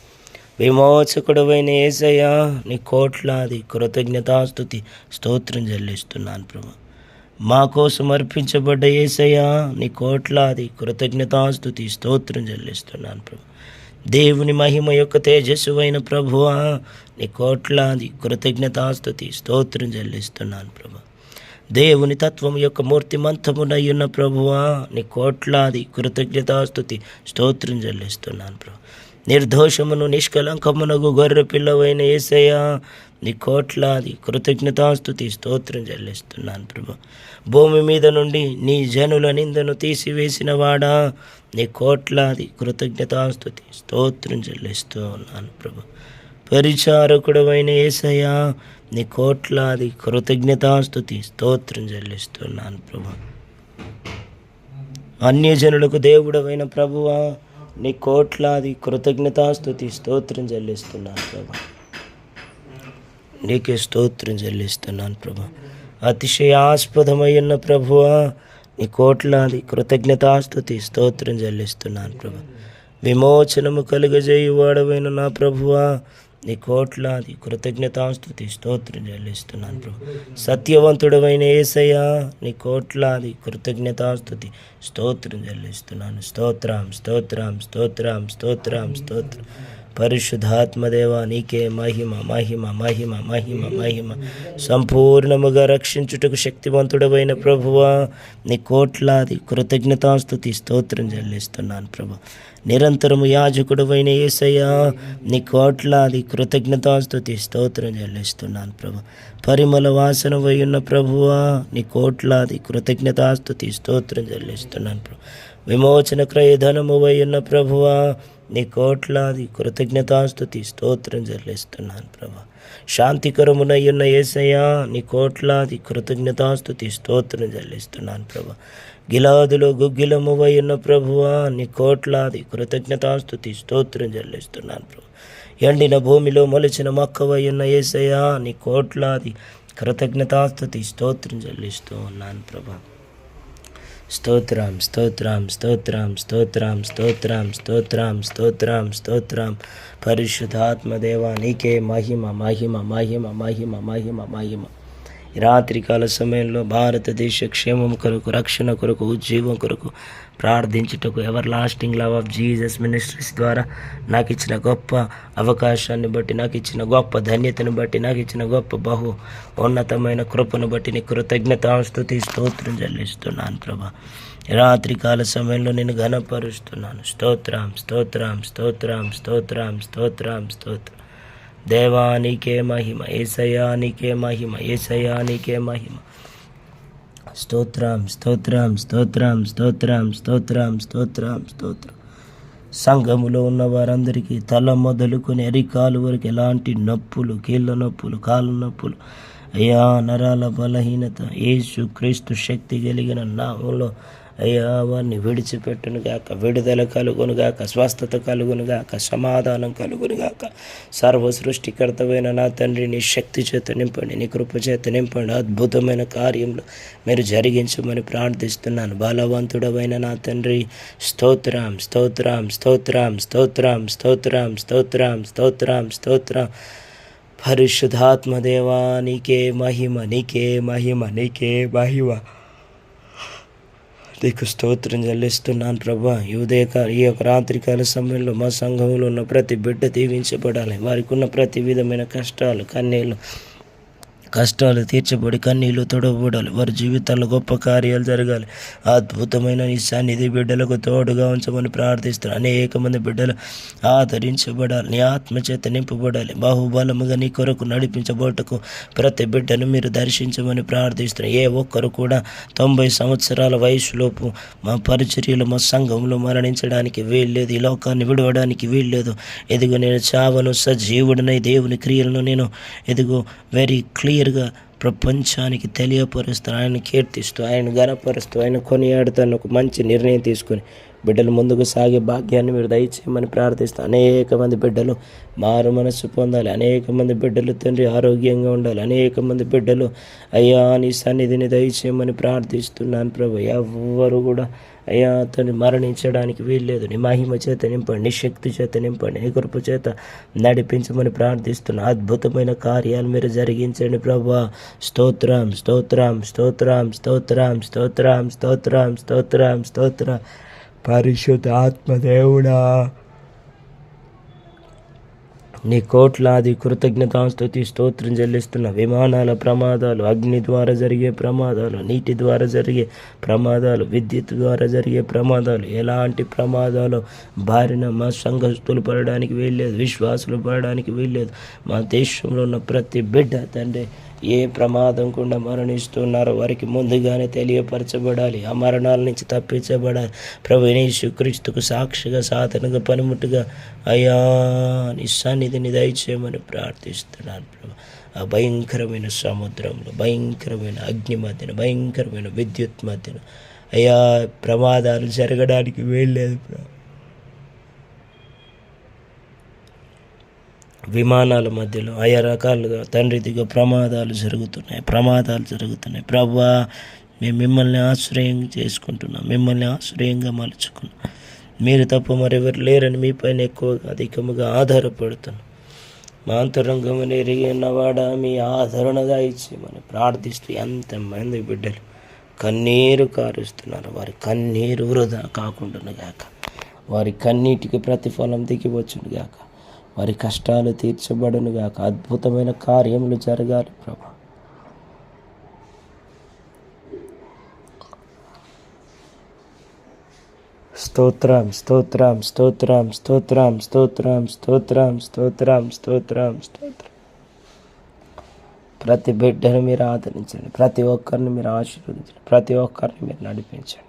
విమోచకుడవైన యేసయ్యా నీ కోట్లాది కృతజ్ఞతాస్తుతి స్తోత్రం చెల్లిస్తున్నాను ప్రభా. మా కోసం అర్పించబడ్డ యేసయ్యా నీ కోట్లాది కృతజ్ఞతాస్తుతి స్తోత్రం చెల్లిస్తున్నాను ప్రభా. దేవుని మహిమ యొక్క తేజస్సువైన ప్రభువా నీ కోట్లాది కృతజ్ఞతాస్తుతి స్తోత్రం చెల్లిస్తున్నాను ప్రభా. దేవుని తత్వం యొక్క మూర్తిమంతమునయ్యున్న ప్రభువా నీ కోట్లాది కృతజ్ఞతాస్తుతి స్తోత్రం చెల్లిస్తున్నాను ప్రభా. నిర్దోషమును నిష్కలంకమునగు గొర్రె పిల్లవైన యేసయ్యా నీ కోట్లాది కృతజ్ఞతాస్తుతి స్తోత్రం చెల్లిస్తున్నాను ప్రభా. భూమి మీద నుండి నీ జనుల నిందను తీసివేసిన వాడా నీ కోట్లాది కృతజ్ఞతాస్తుతి స్తోత్రం చెల్లిస్తూ ఉన్నాను ప్రభా. పరిచారకుడవైన యేసయ్యా నీ కోట్లాది కృతజ్ఞతాస్తుతి స్తోత్రం చెల్లిస్తున్నాను ప్రభా. అన్యజనులకు దేవుడవైన ప్రభువా నీ కోట్లాది కృతజ్ఞతాస్తుతి స్తోత్రం చెల్లిస్తున్నాను ప్రభా. నీకే స్తోత్రం చెల్లిస్తున్నాను ప్రభా. అతిశయాస్పదమైన ప్రభువా నీ కోట్లాది కృతజ్ఞతాస్తుతి స్తోత్రం చెల్లిస్తున్నాను ప్రభు. విమోచనము కలుగజేయువాడవైన నా ప్రభువా, నీ కోట్లాది కృతజ్ఞతాస్తుతి స్తోత్రం చెల్లిస్తున్నాను ప్రభు. సత్యవంతుడవైన యేసయ్యా, నీ కోట్లాది కృతజ్ఞతాస్తుతి స్తోత్రం చెల్లిస్తున్నాను. స్తోత్రం స్తోత్రం స్తోత్రం స్తోత్రం స్తోత్రం. పరిశుద్ధాత్మదేవా, నీకే మహిమ మహిమ మహిమ మహిమ మహిమ. సంపూర్ణముగా రక్షించుటకు శక్తివంతుడవైన ప్రభువా, నీ కోట్లాది కృతజ్ఞతాస్తుతి స్తోత్రం చెల్లిస్తున్నాను ప్రభు. నిరంతరము యాజకుడవైన యేసయ్యా, నీ కోట్లాది కృతజ్ఞతాస్తుతి స్తోత్రం చెల్లిస్తున్నాను ప్రభు. పరిమళ వాసన ఉన్న ప్రభువా, నీ కోట్లాది కృతజ్ఞతాస్తుతి స్తోత్రం చెల్లిస్తున్నాను ప్రభు. విమోచన క్రయధనము ఉన్న ప్రభువా, నీ కోట్లాది కృతజ్ఞతాస్తుతి స్తోత్రం చెల్లిస్తున్నాను ప్రభా. శాంతికరమునయ్యున్న యేసయ్యా, నీ కోట్లాది కృతజ్ఞతాస్తుతి స్తోత్రం చెల్లిస్తున్నాను ప్రభా. గిలాదులో గుగ్గిలమువై ఉన్న ప్రభువా, నీ కోట్లాది కృతజ్ఞతాస్తుతి స్తోత్రం చెల్లిస్తున్నాను ప్రభా. ఎండిన భూమిలో మొలిచిన మొక్కవై ఉన్న యేసయ్యా, నీ కోట్లాది కృతజ్ఞతాస్తుతి స్తోత్రం చెల్లిస్తూ ఉన్నాను ప్రభా. స్తోత్రం స్తోత్రం స్తోత్రం స్తోత్రం స్తోత్రం స్తోత్రం స్తోత్రం స్తోత్రం. పరిశుద్ధాత్మదేవా, నీకే మహిమ మహిమ మహిమ మహిమ మహిమ మహిమ. ఈ రాత్రికాల సమయంలో భారతదేశ క్షేమం కొరకు, రక్షణ కొరకు, ఉజ్జీవం కొరకు ప్రార్థించుటకు everlasting love of Jesus ministries ద్వారా నాకు ఇచ్చిన గొప్ప అవకాశాన్ని బట్టి, నాకు ఇచ్చిన గొప్ప ధన్యతను బట్టి, నాకు ఇచ్చిన గొప్ప బహు ఉన్నతమైన కృపను బట్టి నీ కృతజ్ఞతాస్తుతి స్తోత్రం చెల్లిస్తున్నాను ప్రభా. రాత్రికాల సమయంలో నేను ఘనపరుస్తున్నాను. స్తోత్రం స్తోత్రం స్తోత్రం స్తోత్రం స్తోత్రం స్తోత్రం. దేవా, నీకే మహిమ, యేసయ్యా నీకే మహిమ, యేసయ్యా నీకే మహిమ. స్తోత్రం స్తోత్రం స్తోత్రం స్తోత్రం స్తోత్రం స్తోత్రం స్తోత్రం. సంఘములో ఉన్న వారందరికీ తల మొదలుకొని అరికాలు వరకు ఎలాంటి నొప్పులు, కీళ్ళ నొప్పులు, కాళ్ళ నొప్పులు, అయ్యా నరాల బలహీనత యేసు క్రీస్తు శక్తి కలిగిన నామములో అయ్యా వారిని విడిచిపెట్టునుగాక, విడుదల కలుగునుగాక, స్వస్థత కలుగునుగాక, సమాధానం కలుగునుగాక. సర్వ సృష్టికర్తమైన నా తండ్రి, నీ శక్తి చేత నింపండి, నీ కృప చేత నింపండి. అద్భుతమైన కార్యంలో మీరు జరిగించమని ప్రార్థిస్తున్నాను. బలవంతుడమైన నా తండ్రి, స్తోత్రం స్తోత్రం స్తోత్రం స్తోత్రం స్తోత్రం స్తోత్రం స్తోత్రం స్తోత్రం. పరిశుద్ధాత్మదేవా, నీకే మహిమ, నీకే మహిమ, నీకే మహిమ. నీకు స్తోత్రం చెల్లిస్తున్నాను ప్రభా. ఈ యొక్క రాత్రికాల సమయంలో మా సంఘంలో ఉన్న ప్రతి బిడ్డ దీవించబడాలి. వారికి ఉన్న ప్రతి విధమైన కష్టాలు, కష్టాలు తీర్చబడి కన్నీళ్లు తొడవబడాలి. వారి జీవితాల్లో గొప్ప కార్యాలు జరగాలి. అద్భుతమైన నీ సన్నిధి బిడ్డలకు తోడుగా ఉంచమని ప్రార్థిస్తున్నాను. అనేక మంది బిడ్డలు ఆదరించబడాలి, నీ ఆత్మచేత నింపబడాలి. బాహుబలముగా నీ కొరకు నడిపించబోటకు ప్రతి బిడ్డను మీరు దర్శించమని ప్రార్థిస్తున్నాను. ఏ ఒక్కరు కూడా 90 సంవత్సరాల వయసులోపు మా పరిచర్యలు, మా సంఘంలో మరణించడానికి వీల్లేదు, ఈ లోకాన్ని విడవడానికి వీల్లేదు. ఎదుగు నేను చావను, సజీవుడనై దేవుని క్రియలను నేను వెరీ క్లియర్గా ప్రపంచానికి తెలియపరుస్తూ, ఆయన కీర్తిస్తూ, ఆయన గణపరుస్తూ, ఆయన కొనియాడుతాను. ఒక మంచి నిర్ణయం తీసుకొని బిడ్డలు ముందుకు సాగే భాగ్యాన్ని మీరు దయచేయమని ప్రార్థిస్తాను. అనేక మంది బిడ్డలు మారు మనస్సు పొందాలి. అనేక మంది బిడ్డలు తండ్రి ఆరోగ్యంగా ఉండాలి. అనేక మంది బిడ్డలు అయ్యా నీ సన్నిధిని దయచేయమని ప్రార్థిస్తున్నాను ప్రభు. ఎవ్వరు కూడా అయ్యా అతన్ని మరణించడానికి వీల్లేదు. నీ మహిమ చేత నింపండి, నీ శక్తి చేత నింపండి, నీ కృప చేత నడిపించమని ప్రార్థిస్తున్నా. అద్భుతమైన కార్యాలు మీరు జరిగించండి ప్రభా. స్తోత్రం స్తోత్రం స్తోత్రం స్తోత్రం స్తోత్రం స్తోత్రం స్తోత్రం స్తోత్రం. పరిశుద్ధ ఆత్మదేవుడా, నీ కోట్లాది కృతజ్ఞతాస్తుతి స్తోత్రం చెల్లిస్తున్న. విమానాల ప్రమాదాలు, అగ్ని ద్వారా జరిగే ప్రమాదాలు, నీటి ద్వారా జరిగే ప్రమాదాలు, విద్యుత్ ద్వారా జరిగే ప్రమాదాలు, ఎలాంటి ప్రమాదాలు బారిన మా సంఘస్థులు పడడానికి వీల్లేదు, విశ్వాసులు పడడానికి వీల్లేదు. మా దేశంలో ఉన్న ప్రతి బిడ్డ తండ్రి ఏ ప్రమాదం కూడా మరణిస్తున్నారో వారికి ముందుగానే తెలియపరచబడాలి. ఆ మరణాల నుంచి తప్పించబడాలి. ప్రభు యేసుక్రీస్తుకు సాక్షిగా, సాధనగా, పనిముట్టుగా అయ్యా నీ సన్నిధిని దయచేయమని ప్రార్థిస్తున్నాను ప్రభు. ఆ భయంకరమైన సముద్రంలో, భయంకరమైన అగ్ని మధ్యన, భయంకరమైన విద్యుత్ మధ్యన అయ్యా ప్రమాదాలు జరగడానికి వీల్లేదు ప్రభు. విమానాల మధ్యలో ఆయా రకాలుగా తండ్రి దిగ ప్రమాదాలు జరుగుతున్నాయి. ప్రభువా మేము మిమ్మల్ని ఆశ్రయం చేసుకుంటున్నాం, మిమ్మల్ని ఆశ్రయంగా మలుచుకున్నాం. మీరు తప్ప మరెవరు లేరని మీపైన ఎక్కువగా అధికముగా ఆధారపడుతున్నాం. మా అంతరంగమును ఎరిగి ఉన్నవాడా మీ ఆదరణగా ఇచ్చేమని ప్రార్థిస్తూ ఎంతమంది బిడ్డలు కన్నీరు కారుస్తున్నారు. వారి కన్నీరు వృధా కాకుండా గాక, వారి కన్నీటికి ప్రతిఫలం దిగివచ్చును గాక, వారి కష్టాలు తీర్చబడును గాక, అద్భుతమైన కార్యములు జరగాలి ప్రభా. స్తోత్రం స్తోత్రం స్తోత్రం స్తోత్రం స్తోత్రం స్తోత్రం స్తోత్రం స్తోత్రం స్తోత్రం. ప్రతి బిడ్డను మీరు ఆదరించండి, ప్రతి ఒక్కరిని మీరు ఆశీర్వదించండి, ప్రతి ఒక్కరిని మీరు నడిపించండి.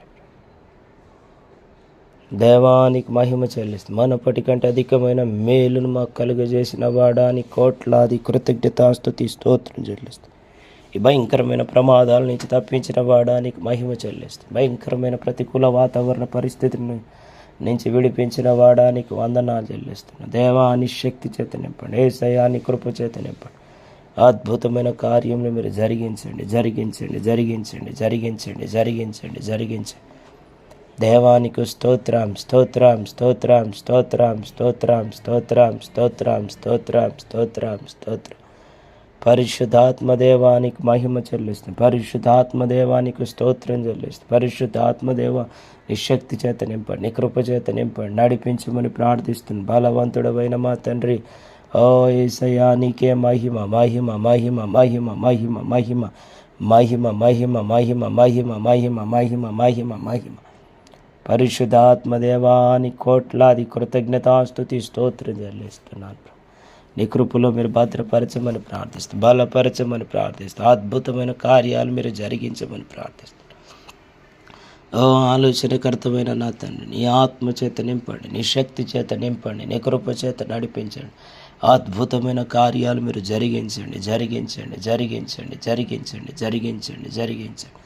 దేవానికి మహిమ చెల్లిస్తుంది. మనపటి కంటే అధికమైన మేలును మాకు కలుగజేసిన వాడాని కోట్లాది కృతజ్ఞతాస్తుతి స్తోత్రం చెల్లిస్తుంది. ఈ భయంకరమైన ప్రమాదాల నుంచి తప్పించిన వాడానికి మహిమ చెల్లిస్తుంది. భయంకరమైన ప్రతికూల వాతావరణ పరిస్థితుల నుంచి విడిపించిన వాడానికి వందనాలు చెల్లిస్తున్నాను. దేవాని శక్తి చేత నింపండి, యేసయ్యాని కృప చేత నింపండి. అద్భుతమైన కార్యములు మీరు జరిగించండి, జరిగించండి, జరిగించండి, జరిగించండి, జరిగించండి, జరిగించండి. దేవానికి స్తోత్రం స్తోత్రం స్తోత్రం స్తోత్రం స్తోత్రం స్తోత్రం స్తోత్రం స్తోత్రం స్తోత్రం స్తోత్రం. పరిశుద్ధాత్మదేవానికి మహిమ చెల్లిస్తుంది, పరిశుద్ధాత్మదేవానికి స్తోత్రం చెల్లిస్తుంది. పరిశుద్ధాత్మదేవ నీ శక్తి చేత నింపండి, నీ కృప చేత నింపండి, నడిపించమని ప్రార్థిస్తుంది. బలవంతుడమైన మా తండ్రి, ఓ యేసయ్యా నీకే మహిమ మహిమ మహిమ మహిమ మహిమ మహిమ మహిమ మహిమ మహిమ మహిమ మహిమ మహిమ మహిమ మహిమ. పరిశుద్ధాత్మదేవాని కోట్లాది కృతజ్ఞతాస్తుతి స్తోత్రం చెల్లిస్తున్నాను. నీ కృపలో మీరు భద్రపరచమని ప్రార్థిస్తూ, బలపరచమని ప్రార్థిస్తూ, అద్భుతమైన కార్యాలు మీరు జరిగించమని ప్రార్థిస్తూ, ఓ ఆలోచనకర్తమైన నా తండ్రి నీ ఆత్మ చేత నింపండి, నీ శక్తి చేత నింపండి, నీ కృప చేత నడిపించండి. అద్భుతమైన కార్యాలు మీరు జరిగించండి, జరిగించండి, జరిగించండి, జరిగించండి, జరిగించండి, జరిగించండి.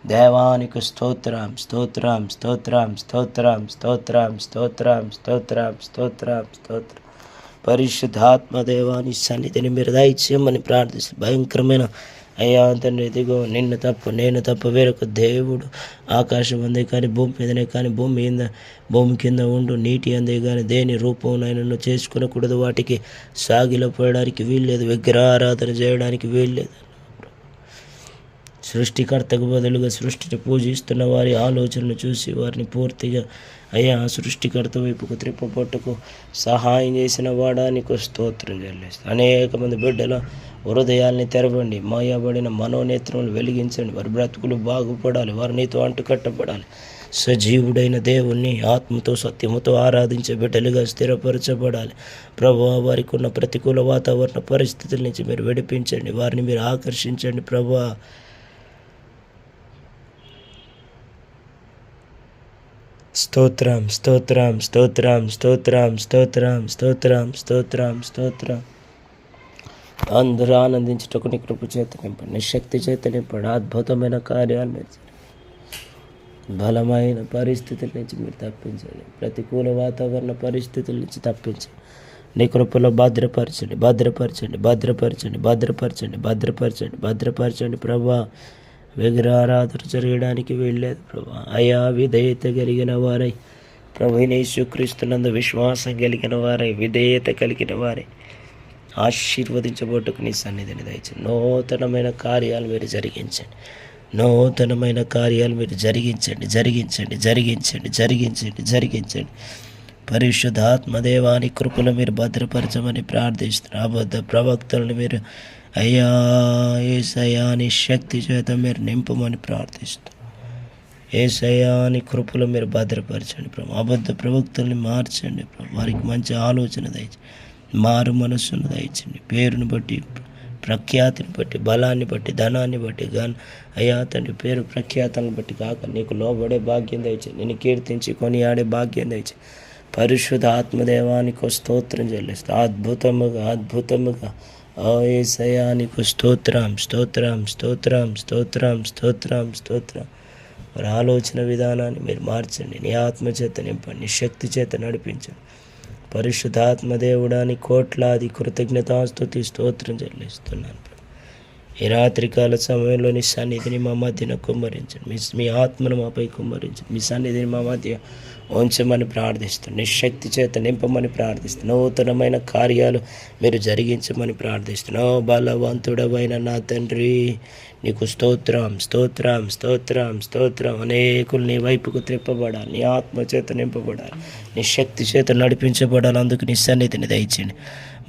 దేవానికి స్తోత్రం స్తోత్రం స్తోత్రం స్తోత్రం స్తోత్రం స్తోత్రం స్తోత్రం స్తోత్రం స్తోత్రం. పరిశుద్ధాత్మదేవాని సన్నిధిని మీరు దయచేయమని ప్రార్థిస్తారు. భయంకరమైన అయ్యా తండ్రి, ఇదిగో నిన్ను తప్ప నేను తప్ప వేరొక దేవుడు ఆకాశం అందే కానీ భూమి మీదనే కానీ భూమి కింద ఉండు నీటి అందే కానీ దేని రూపంనైనా చేసుకునకూడదు. వాటికి సాగిలపడడానికి వీల్లేదు, విగ్రహారాధన చేయడానికి వీల్లేదు. సృష్టికర్తకు బదులుగా సృష్టిని పూజిస్తున్న వారి ఆలోచనలు చూసి వారిని పూర్తిగా అయ్యా సృష్టికర్త వైపుకు త్రిప్పపట్టుకు సహాయం చేసిన వాడానికి స్తోత్రం చెల్లిస్తాను. అనేక మంది బిడ్డల హృదయాల్ని తెరవండి, మాయబడిన మనోనేత్రములు వెలిగించండి. వారి బ్రతుకులు బాగుపడాలి, వారు నీతో అంటుకట్టబడాలి. సజీవుడైన దేవుణ్ణి ఆత్మతో సత్యముతో ఆరాధించే బిడ్డలుగా స్థిరపరచబడాలి. ప్రభువా, వారికి ఉన్న ప్రతికూల వాతావరణ పరిస్థితుల నుంచి మీరు విడిపించండి, వారిని మీరు ఆకర్షించండి. ప్రభువా, స్తోత్రం స్తోత్రం స్తోత్రం స్తోత్రం స్తోత్రం స్తోత్రం స్తోత్రం స్తోత్రం. అందరూ ఆనందించుటకు నీ కృప చేత నింపండి, నీ శక్తి చేత నింపండి. అద్భుతమైన కార్యాలు మీరు బలమైన పరిస్థితుల నుంచి మీరు తప్పించండి, ప్రతికూల వాతావరణ పరిస్థితుల నుంచి తప్పించండి. నీ కృపలో భద్రపరచండి, భద్రపరచండి, భద్రపరచండి, భద్రపరచండి, భద్రపరచండి, భద్రపరచండి. ప్రభా, విగ్రహారాధన జరగడానికి వీల్లేదు ప్రభా. అయా విధేయత కలిగిన వారై ప్రభువైన యేసుక్రీస్తునందు విశ్వాసం కలిగిన వారై విధేయత కలిగిన వారై ఆశీర్వదించబోటుకు నీ సన్నిధిని దయచండి. నూతనమైన కార్యాలు మీరు జరిగించండి, నూతనమైన కార్యాలు మీరు జరిగించండి, జరిగించండి, జరిగించండి, జరిగించండి, జరిగించండి. పరిశుద్ధాత్మదేవాని కృపలో మీరు భద్రపరచమని ప్రార్థిస్తున్నారు. అబద్ధ ప్రవక్తలను మీరు అయ్యా యేసయ్యాని శక్తి చేత మీరు నింపమని ప్రార్థిస్తారు. యేసయ్యాని కృపలో మీరు భద్రపరచండి ప్రభు. అబద్ధ ప్రవక్తల్ని మార్చండి ప్రభు. వారికి మంచి ఆలోచన దయచండి, మారు మనస్సును దయచండి. పేరుని బట్టి, ప్రఖ్యాతిని బట్టి, బలాన్ని బట్టి, ధనాన్ని బట్టి అయ్యా తండ్రి పేరు ప్రఖ్యాతలను బట్టి కాక నీకు లోబడే భాగ్యం దయచండి, నిన్ను కీర్తించి కొనియాడే భాగ్యం దయచండి. పరిశుద్ధ ఆత్మదేవానికి స్తోత్రం చెల్లిస్తా. అద్భుతముగా అద్భుతముగా యేసయ్యా నీకు స్తోత్రం స్తోత్రం స్తోత్రం స్తోత్రం స్తోత్రం స్తోత్రం. వారి ఆలోచన విధానాన్ని మీరు మార్చండి, నీ ఆత్మ చేత నింపండి, నీ శక్తి చేత నడిపించండి. పరిశుద్ధాత్మదేవుడానికి కోట్లాది కృతజ్ఞతాస్తుతి స్తోత్రం చెల్లిస్తున్నాను. ఈ రాత్రికాల సమయంలో నీ సన్నిధిని మా మధ్యన కుమ్మరించండి. మీ ఆత్మను మాపై కుమ్మరించండి. మీ సన్నిధిని మా మధ్య ఉంచమని ప్రార్థిస్తాను. నీ శక్తి చేత నింపమని ప్రార్థిస్తాను. నూతనమైన కార్యాలు మీరు జరిగించమని ప్రార్థిస్తున్నావు. బలవంతుడమైన నా తండ్రి, నీకు స్తోత్రం, స్తోత్రం, స్తోత్రం, స్తోత్రం. అనేకులు నీ వైపుకు త్రిప్పబడాలి, నీ ఆత్మ చేత నింపబడాలి, నీ శక్తి చేత నడిపించబడాలి. అందుకు నీ సన్నిధిని దయచేయండి.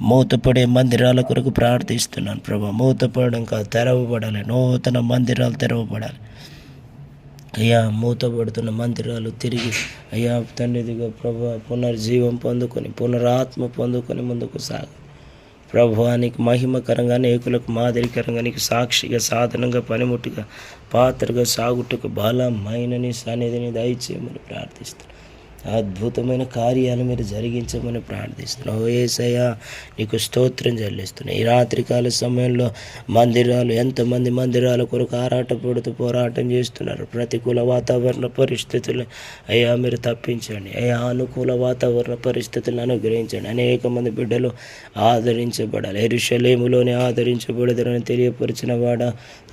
మూతపడే మందిరాల కొరకు ప్రార్థిస్తున్నాను ప్రభా. మూతపడడం కాదు, తెరవబడాలి. నూతన మందిరాలు తెరవబడాలి అయ్యా. మూతపడుతున్న మందిరాలు తిరిగి అయ్యా తండ్రిదిగా ప్రభా పునర్జీవం పొందుకొని, పునరాత్మ పొందుకొని ముందుకు సాగు ప్రభువానికి మహిమకరంగా, అనేకులకు మాదిరికరంగా, నీకు సాక్షిగా, సాధనంగా, పనిముట్టుగా, పాత్రగా సాగుటకు బలమైన నీ సన్నిధిని దయచేయమని ప్రార్థిస్తున్నాను. అద్భుతమైన కార్యాలు మీరు జరిగించమని ప్రార్థిస్తున్నాం. యేసయ్యా నీకు స్తోత్రం చెల్లిస్తున్నాయి. ఈ రాత్రికాల సమయంలో మందిరాలు, ఎంతమంది మందిరాల కొరకు ఆరాటపడుతూ పోరాటం చేస్తున్నారు. ప్రతికూల వాతావరణ పరిస్థితులు అయ్యా మీరు తప్పించండి. అయ్యా అనుకూల వాతావరణ పరిస్థితులను అనుగ్రహించండి. అనేక మంది బిడ్డలు ఆదరించబడాలి. యెరూషలేములోనే ఆదరించబడదని తెలియపరిచిన వాడ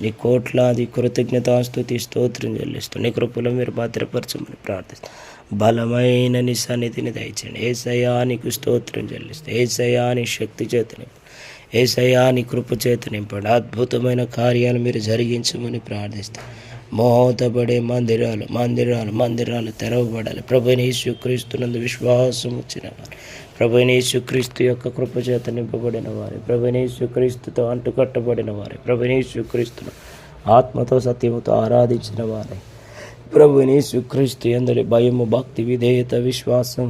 నీ కోట్లాది కృతజ్ఞతాస్తుతి స్తోత్రం చెల్లిస్తుంది. నీ కృపలో మీరు భద్రపరచమని ప్రార్థిస్తాను. బలమైన నీ సన్నిధిని దయచేయండి. యేసయ్యా నీకు స్తోత్రం చెల్లిస్తే, యేసయ్యా నీ శక్తి చేత నింపండి, యేసయ్యా నీ కృప చేత నింపండి. అద్భుతమైన కార్యాలు మీరు జరిగించమని ప్రార్థిస్తాం. మోతబడే మందిరాలు, మందిరాలు, మందిరాలు తెరవబడాలి. ప్రభువైన యేసుక్రీస్తునందు విశ్వాసం వచ్చిన వారు, ప్రభువైన యేసుక్రీస్తు యొక్క కృప చేత నింపబడిన వారు, ప్రభువైన యేసుక్రీస్తుతో అంటుకట్టబడిన వారు, ప్రభువైన యేసుక్రీస్తును ఆత్మతో సత్యముతో ఆరాధించిన వారే, ప్రభువైన యేసుక్రీస్తు యందలి భయము, భక్తి, విధేయత, విశ్వాసం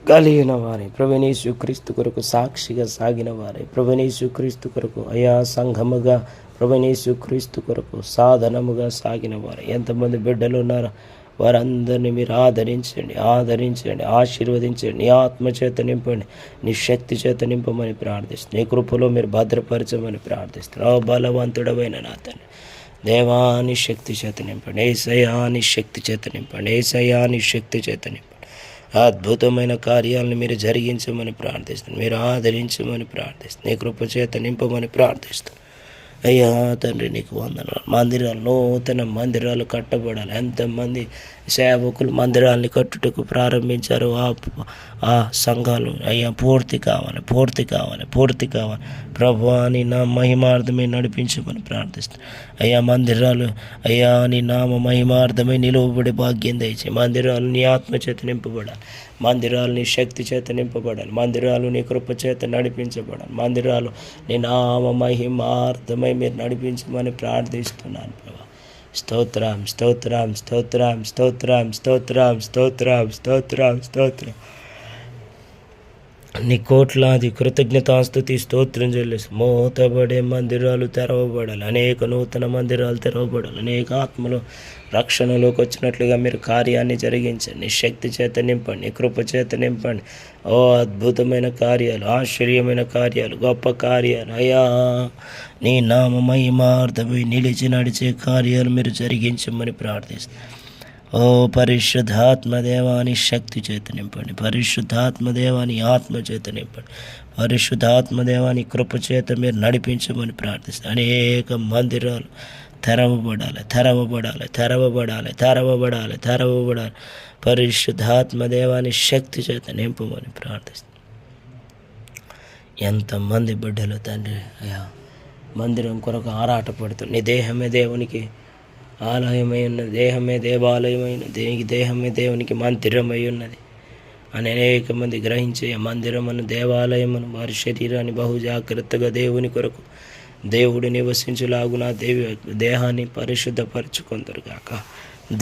కలిగిన వారే, ప్రభువైన యేసుక్రీస్తు కొరకు సాక్షిగా సాగిన వారే, ప్రభువైన యేసుక్రీస్తు కొరకు అయా సంఘముగా, ప్రభువైన యేసుక్రీస్తు కొరకు సాధనముగా సాగిన వారే. ఎంతమంది బిడ్డలు ఉన్నారో వారందరినీ మీరు ఆదరించండి, ఆదరించండి, ఆశీర్వదించండి. నీ ఆత్మచేత నింపండి, నీ శక్తి చేత నింపమని ప్రార్థిస్తుంది. నీ కృపలో మీరు భద్రపరచమని ప్రార్థిస్తున్నావు. బలవంతుడమైన నా తండ్రి, దేవాని శక్తి చేత నింపండి, యేసయ్యాని శక్తి చేత నింపండి, యేసయ్యాని శక్తి చేత నింపండి. అద్భుతమైన కార్యాలను మీరు జరిగించమని ప్రార్థిస్తుంది, మీరు ఆదరించమని ప్రార్థిస్తుంది, నీ కృప చేత నింపమని ప్రార్థిస్తుంది. అయ్యా తండ్రి నీకు వందనాలు. మందిరాలు, నూతన మందిరాలు కట్టబడాలి. ఎంతమంది సేవకులు మందిరాల్ని కట్టుటకు ప్రారంభించారు. ఆ సంఘాలు అయ్యా పూర్తి కావాలి, పూర్తి కావాలి, పూర్తి కావాలి. ప్రభువా నీ నా మహిమార్థమై నడిపించమని ప్రార్థిస్తాను. అయ్యా మందిరాలు అయ్యా నీ నామ మహిమార్థమై నిలువబడే భాగ్యం దయచేయి. మందిరాలు నీ ఆత్మ చేత నింపబడాలి, మందిరాలు నీ శక్తి చేత నింపబడాలి, మందిరాలు నీ కృప చేత నడిపించబడాలి, మందిరాలు నీ నామ మహిమార్థమై మీరు నడిపించమని ప్రార్థిస్తున్నాను ప్రభా. స్తోత్రం, స్తోత్రం, స్తోత్రం, స్తోత్రం, స్తోత్రం, స్తోత్రం, స్తోత్రం, స్తోత్రం. నీ కోట్లాది కృతజ్ఞతాస్తుతి స్తోత్రం చెల్లిస్తూ మోతబడే మందిరాలు తెరవబడాలి, అనేక నూతన మందిరాలు తెరవబడాలి, అనేక ఆత్మలు రక్షణలోకి వచ్చినట్లుగా మీరు కార్యాన్ని జరిగించండి. నీ శక్తి చేత నింపండి, నీ కృప చేత నింపండి. ఓ అద్భుతమైన కార్యాలు, ఆశ్చర్యమైన కార్యాలు, గొప్ప కార్యాలు అయ్యా నీ నామ మహిమార్థమై నిలిచి నడిచే కార్యాలు మీరు జరిగించమని ప్రార్థిస్తాను. ఓ పరిశుద్ధాత్మదేవాని శక్తి చేత నింపండి, పరిశుద్ధాత్మదేవాని ఆత్మ చేత నింపండి, పరిశుద్ధాత్మదేవాని కృప చేత మీరు నడిపించమని ప్రార్థిస్తాను. అనేక మందిరాలు తెరవబడాలి, తెరవబడాలి, తెరవబడాలి, తెరవబడాలి, తెరవబడాలి. పరిశుద్ధాత్మదేవాని శక్తి చేత నింపమని ప్రార్థిస్తాను. ఎంతమంది బిడ్డలు తండ్రి అయ్యా మందిరం కొరకు ఆరాటపడుతుంది. నీ దేహమే దేవునికి ఆలయమై ఉన్నది, దేహమే దేవాలయమైన దేహమే దేవునికి మందిరమై ఉన్నది అని అనేక మంది గ్రహించే మందిరమును, దేవాలయమును వారి శరీరాన్ని బహు జాగ్రత్తగా దేవుని కొరకు దేవుడు నివసించులాగున దేహాన్ని పరిశుద్ధపరచుకొందరు గాక.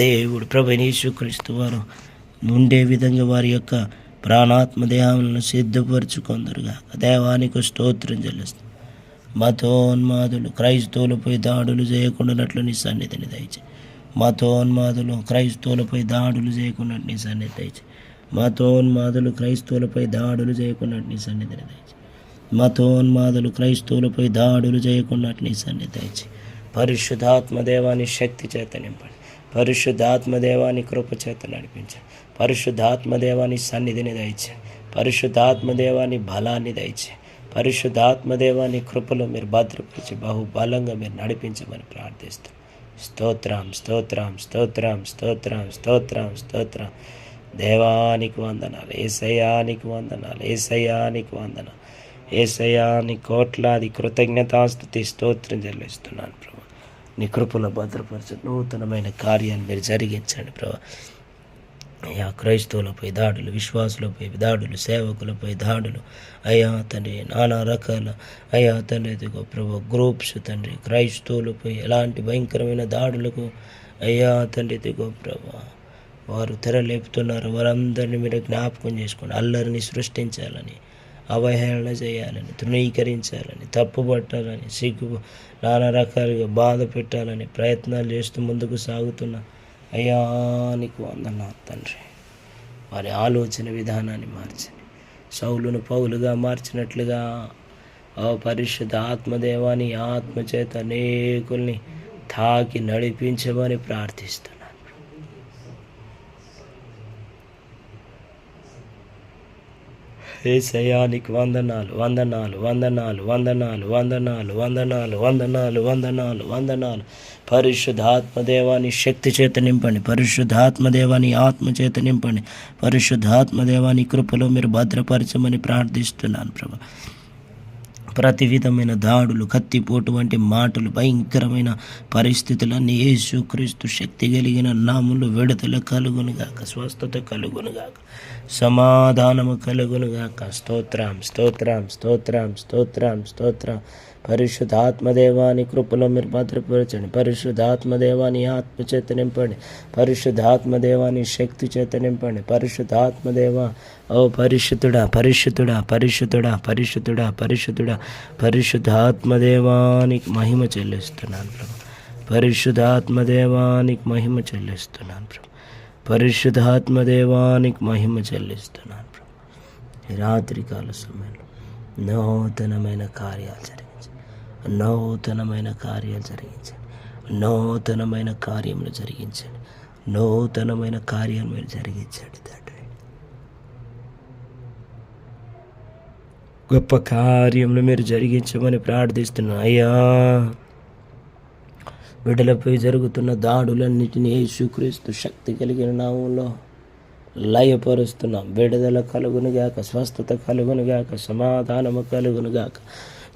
దేవుడు ప్రభువైన యేసుక్రీస్తు వారు ఉండే విధంగా వారి యొక్క ప్రాణాత్మ దేహాలను సిద్ధపరచుకొందరు గాక. దేవానికి స్తోత్రం చెల్లిస్తుంది. మతోన్మాదులు క్రైస్తవులపై దాడులు చేయకుండానట్లు నీ సన్నిధిని దయచేయి. మతోన్మాదులు క్రైస్తవులపై దాడులు చేయకున్నట్టు నీ సన్నిధి దయచేయి. మతోన్మాదులు క్రైస్తవులపై దాడులు చేయకున్నట్టు నీ సన్నిధిని దయచేయి. మతోన్మాదులు క్రైస్తవులపై దాడులు చేయకున్నట్టు నీ సన్నిధి దయచేయి. పరిశుద్ధాత్మదేవాని శక్తి చేత నింపండి, పరిశుద్ధాత్మదేవాని కృప చేత నడిపించండి, పరిశుద్ధాత్మదేవాని సన్నిధిని దయచేయి, పరిశుద్ధాత్మదేవాని బలాన్ని దయచేయి, పరిశుద్ధాత్మదేవా నీ కృపలో మీరు భద్రపరిచి బహుబలంగా మీరు నడిపించమని ప్రార్థిస్తాం. స్తోత్రం స్తోత్రం స్తోత్రం స్తోత్రం స్తోత్రం స్తోత్రం. దేవానికి వందనాలు, ఏసయ్యానికి వందనాలు, ఏసయ్యానికి వందనాలు, ఏసయ్యాని కోట్లాది కృతజ్ఞతాస్తుతి స్తోత్రం చెల్లిస్తున్నాను ప్రభు. నీ కృపలో భద్రపరచు నూతనమైన కార్యాన్ని మీరు జరిగించండి ప్రభు. అయ్యా క్రైస్తవులపై దాడులు, విశ్వాసులపై దాడులు, సేవకులపై దాడులు, అయ్యా తండ్రి నానా రకాల అయ్యా తండ్రి ఇదిగో ప్రభు గ్రూప్స్ తండ్రి క్రైస్తవులపై ఎలాంటి భయంకరమైన దాడులకు అయ్యా తండ్రి ఇదిగో ప్రభు వారు తెరలేపుతున్నారు. వారందరినీ మీరు జ్ఞాపకం చేసుకోండి. అల్లరిని సృష్టించాలని, అవహేళన చేయాలని, తృణీకరించాలని, తప్పుపట్టాలని, సిగ్గు నానా రకాలుగా బాధ పెట్టాలని ప్రయత్నాలు చేస్తూ ముందుకు సాగుతున్న అయ్యా నీకు వందనాలు తండ్రి. వారి ఆలోచన విధానాన్ని మార్చండి. సౌలును పౌలుగా మార్చినట్లుగా పరిశుద్ధ ఆత్మదేవాని ఆత్మచేత అనేకుల్ని తాకి నడిపించమని ప్రార్థిస్తున్నాను. ఏసయ్యానికి వందనాలు వందనాలు వందనాలు వందనాలు వందనాలు వందనాలు వందనాలు వందనాలు వందనాలు. పరిశుద్ధాత్మదేవాని శక్తి చేత నింపండి, పరిశుద్ధాత్మదేవాని ఆత్మ చేత నింపండి, పరిశుద్ధాత్మదేవాని కృపలో మీరు భద్రపరచమని ప్రార్థిస్తున్నాను ప్రభు. ప్రతి విధమైన దాడులు, కత్తిపోటు వంటి మాటలు, భయంకరమైన పరిస్థితులన్నీ యేసుక్రీస్తు శక్తి కలిగిన నామములో విడుదల కలుగునుగాక, స్వస్థత కలుగునుగాక, సమాధానము కలుగునుగాక. స్తోత్రం స్తోత్రం స్తోత్రం స్తోత్రం స్తోత్రం. పరిశుద్ధాత్మదేవాని కృపలో మీరు భద్రపరచండి, పరిశుద్ధాత్మదేవాని ఆత్మ చేత నింపండి, పరిశుద్ధాత్మదేవాని శక్తి చేత నింపండి. పరిశుద్ధాత్మదేవ ఓ పరిశుద్ధుడా పరిశుద్ధుడా పరిశుద్ధుడా పరిశుద్ధుడా పరిశుద్ధుడా పరిశుద్ధాత్మదేవానికి మహిమ చెల్లిస్తున్నాను ప్రభు. పరిశుద్ధాత్మదేవానికి మహిమ చెల్లిస్తున్నాను ప్రభు. పరిశుద్ధాత్మదేవానికి మహిమ చెల్లిస్తున్నాను ప్రభు. ఈ రాత్రికాల సమయంలో నూతనమైన కార్యాలు జరిగించండి, నూతనమైన కార్యాలు జరిగించండి, నూతనమైన కార్యములు జరిగించండి, నూతనమైన కార్యాలు మీరు జరిగించండి తండ్రి. గొప్ప కార్యములు మీరు జరిగించమని ప్రార్థిస్తున్నాను అయ్యా. బిడ్డలపై జరుగుతున్న దాడులన్నిటినీ యేసుక్రీస్తు శక్తి కలిగిన నామంలో లయపరుస్తున్నాం. విడుదల కలుగునుగాక, స్వస్థత కలుగునుగాక, సమాధానము కలుగునుగాక.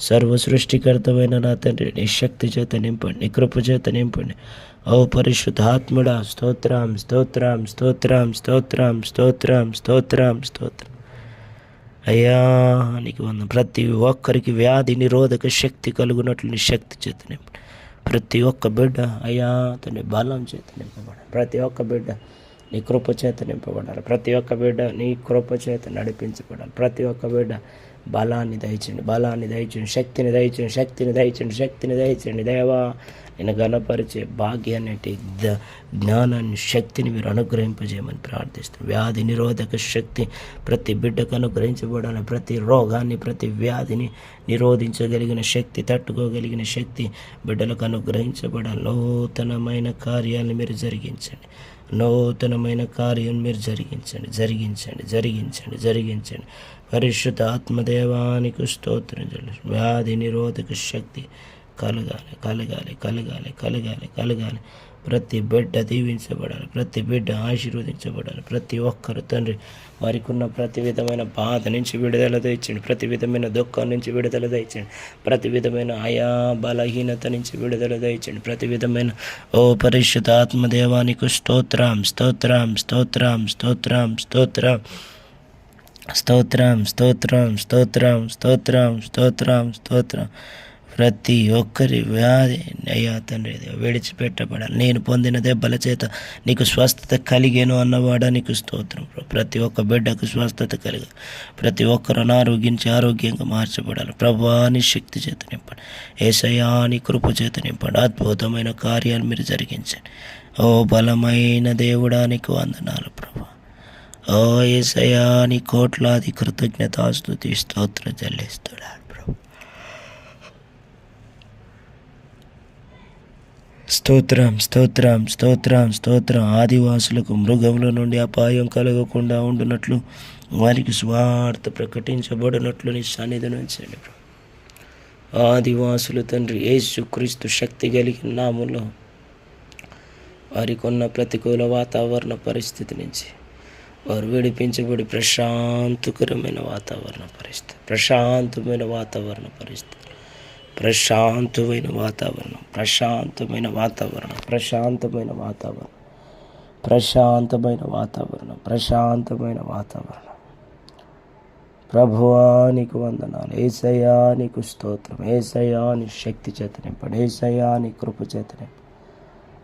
సర్వ సృష్టికర్తమైన నా తండ్రి నీ శక్తి చేత నింపండి, నీ కృప చేత నింపండి. ఓ పరిశుద్ధాత్ముడా స్తోత్రం స్తోత్రం స్తోత్రం స్తోత్రం స్తోత్రం స్తోత్రం స్తోత్రం. అయ్యా నీకు వందనం. ప్రతి ఒక్కరికి వ్యాధి నిరోధక శక్తి కలుగునట్లు నీ శక్తి చేత నింపండి. ప్రతి ఒక్క బిడ్డ అయ్యా తండ్రి బలం చేత నింపబడాలి, ప్రతి ఒక్క బిడ్డ నీ కృప చేత నింపబడాలి, ప్రతి ఒక్క బిడ్డ నీ కృప చేత నడిపించబడాలి, ప్రతి ఒక్క బిడ్డ బలాన్ని దయచండి, బలాన్ని దయచండి, శక్తిని దయచండి, శక్తిని దయచండి, శక్తిని దయచండి. దేవా నేను ఘనపరిచే భాగ్యాన్ని, జ్ఞానాన్ని, శక్తిని మీరు అనుగ్రహింపజేయమని ప్రార్థిస్తాను. వ్యాధి నిరోధక శక్తి ప్రతి బిడ్డకు అనుగ్రహించబడాలి. ప్రతి రోగాన్ని, ప్రతి వ్యాధిని నిరోధించగలిగిన శక్తి, తట్టుకోగలిగిన శక్తి బిడ్డలకు అనుగ్రహించబడాలి. నూతనమైన కార్యాలను మీరు జరిగించండి, నూతనమైన కార్యం మీరు జరిగించండి, జరిగించండి, జరిగించండి, జరిగించండి. పరిశుద్ధ ఆత్మదేవానికి స్తోత్రం చెల్లి. వ్యాధి నిరోధక శక్తి కలగాలి, కలగాలి, కలగాలి, కలగాలి, కలగాలి. ప్రతి బిడ్డ దీవించబడాలి, ప్రతి బిడ్డ ఆశీర్వదించబడాలి. ప్రతి ఒక్కరు తండ్రి వారికి ఉన్న ప్రతి విధమైన బాధ నుంచి విడుదల తెచ్చండి, ప్రతి విధమైన దుఃఖం నుంచి విడుదల తెచ్చండి, ప్రతి విధమైన ఆయా బలహీనత నుంచి విడుదల తెచ్చండి, ప్రతి విధమైన ఓ పరిశుద్ధ ఆత్మదేవానికి స్తోత్రం స్తోత్రం స్తోత్రం స్తోత్రం స్తోత్రం స్తోత్రం స్తోత్రం స్తోత్రం స్తోత్రం స్తోత్రం స్తోత్రం. ప్రతి ఒక్కరి వ్యాధి అయ్యా తండ్రి విడిచిపెట్టబడాలి. నేను పొందిన దెబ్బల చేత నీకు స్వస్థత కలిగేను అన్నవాడా నీకు స్తోత్రం. ప్రతి ఒక్క బిడ్డకు స్వస్థత కలిగాలి, ప్రతి ఒక్కరు అనారోగ్యించి ఆరోగ్యంగా మార్చబడాలి. ప్రభువాని శక్తి చేత నింపండి, యేసయ్యాని కృప చేత నింపండి. అద్భుతమైన కార్యాలు మీరు జరిగించండి. ఓ బలమైన దేవుడానికి వందనాలు ప్రభు. ఓ యేసయ్యాని కోట్లాది కృతజ్ఞతాస్తుతి స్తోత్రం చెల్లిస్తున్నాడు ప్రభు. స్తోత్రం స్తోత్రం స్తోత్రం స్తోత్రం. ఆదివాసులకు మృగముల నుండి అపాయం కలగకుండా ఉండునట్లు వారికి స్వార్థ ప్రకటించబడినట్లు నీ సన్నిధిని ఉంచండి. ఆదివాసులు తండ్రి యేసుక్రీస్తు శక్తి కలిగిన నామములో వారికి ఉన్న ప్రతికూల వాతావరణ పరిస్థితి నుంచి వారు విడిపించబడి ప్రశాంతకరమైన వాతావరణ పరిస్థితి, ప్రశాంతమైన వాతావరణ పరిస్థితి, ప్రశాంతమైన వాతావరణం, ప్రశాంతమైన వాతావరణం, ప్రశాంతమైన వాతావరణం, ప్రశాంతమైన వాతావరణం, ప్రశాంతమైన వాతావరణం. ప్రభువా నీకు వందనాలు, యేసయ్యా నీకు స్తోత్రం, యేసయ్యా నీ శక్తి చేత నింపండి, యేసయ్యా నీ కృప చేత నింపండి.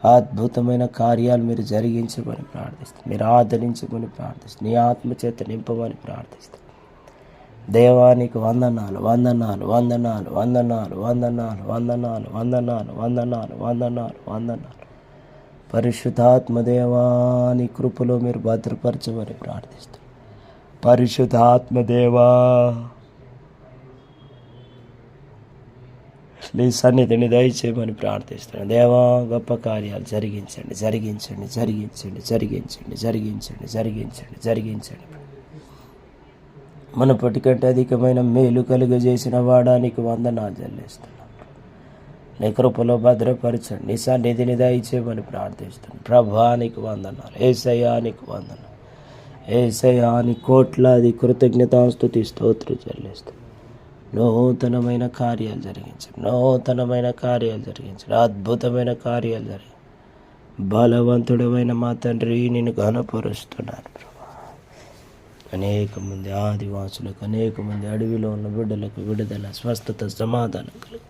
అద్భుతమైన కార్యాలు మీరు జరిగించమని ప్రార్థిస్తాం, మీరు ఆదరించమని ప్రార్థిస్తాం, నీ ఆత్మ చేత నింపమని ప్రార్థిస్తాం. దేవానికి వందనాలు, వందనాలు, వందనాలు, వందనాలు, వందనాలు, వందనాలు, వందనాలు, వందనాలు, వందనాలు, వందనాలు. పరిశుద్ధాత్మ దేవాని కృపలో మీరు భద్రపరచమని ప్రార్థిస్తాం. పరిశుద్ధాత్మ దేవా నీ సన్నిధిని దయచేయమని ప్రార్థిస్తున్నాను. దేవా గొప్ప కార్యాలు జరిగించండి, జరిగించండి, జరిగించండి, జరిగించండి, జరిగించండి, జరిగించండి, జరిగించండి. మునుపటి కంటే అధికమైన మేలు కలుగజేసిన వాడానికి వందనాలు చెల్లిస్తున్నాను. నీ కృపలో భద్రపరచండి, నీ సన్నిధిని దయచేయమని ప్రార్థిస్తున్నాను. ప్రభానికి వందనాలు, యేసయ్యానికి వందనాలు, యేసయ్యాని కోట్లాది కృతజ్ఞతాస్తుతి స్తోత్రం చెల్లిస్తాను. నూతనమైన కార్యాలు జరిగించండి, నూతనమైన కార్యాలు జరిగించండి, అద్భుతమైన కార్యాలు జరిగి బలవంతుడమైన మా తండ్రి నిన్ను ఘనపరుస్తున్నాను. అనేక మంది ఆదివాసులకు, అనేక మంది అడవిలో ఉన్న బిడ్డలకు విడుదల, స్వస్థత, సమాధానం కలిగి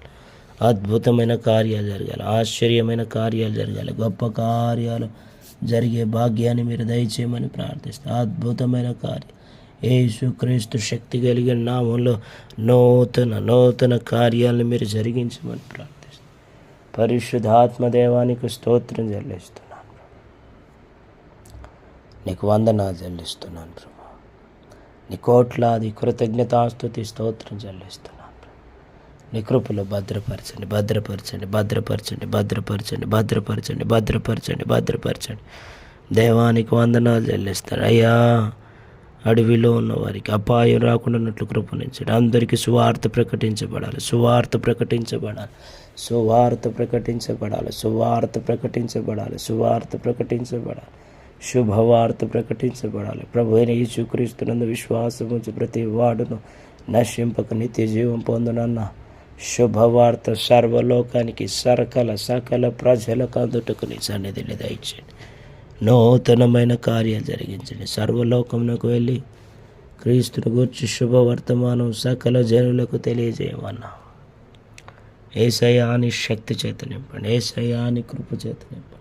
అద్భుతమైన కార్యాలు జరగాలి, ఆశ్చర్యమైన కార్యాలు జరగాలి, గొప్ప కార్యాలు జరిగే భాగ్యాన్ని మీరు దయచేయమని ప్రార్థిస్తాను. అద్భుతమైన కార్యం యేసుక్రీస్తు శక్తి కలిగిన నామంలో నూతన కార్యాలను మీరు జరిగించమని ప్రార్థిస్తాను. పరిశుద్ధాత్మదేవానికి స్తోత్రం చెల్లిస్తున్నాను, నీకు వందనాలు చెల్లిస్తున్నాను ప్రభు. నీ కోట్లాది కృతజ్ఞతాస్తుతి స్తోత్రం చెల్లిస్తున్నాను. నీ కృపలో భద్రపరచండి, భద్రపరచండి, భద్రపరచండి, భద్రపరచండి, భద్రపరచండి, భద్రపరచండి, భద్రపరచండి. దేవానికి వందనాలు చెల్లిస్తాను. అయ్యా, అడవిలో ఉన్న వారికి అపాయం రాకుండాన్నట్లు కృపణించండి. అందరికీ సువార్త ప్రకటించబడాలి, సువార్త ప్రకటించబడాలి, సువార్త ప్రకటించబడాలి, సువార్త ప్రకటించబడాలి, సువార్త ప్రకటించబడాలి, శుభవార్త ప్రకటించబడాలి. ప్రభు అయిన యేసుక్రీస్తునందు విశ్వాసం ఉంచి ప్రతి వాడును నశింపక నిత్య జీవం పొందునన్న శుభవార్త సర్వలోకానికి సకల ప్రజలకు అందుటకు నీ సన్నిధిని దయచేయండి. నూతనమైన కార్యాలు జరిగించండి. సర్వలోకమునకు వెళ్ళి క్రీస్తుని గూర్చి శుభవర్తమానం సకల జనులకు తెలియజేయమన్నా. యేసయ్యాని శక్తి చేత నింపండి, యేసయ్యాని కృప చేత నింపండి.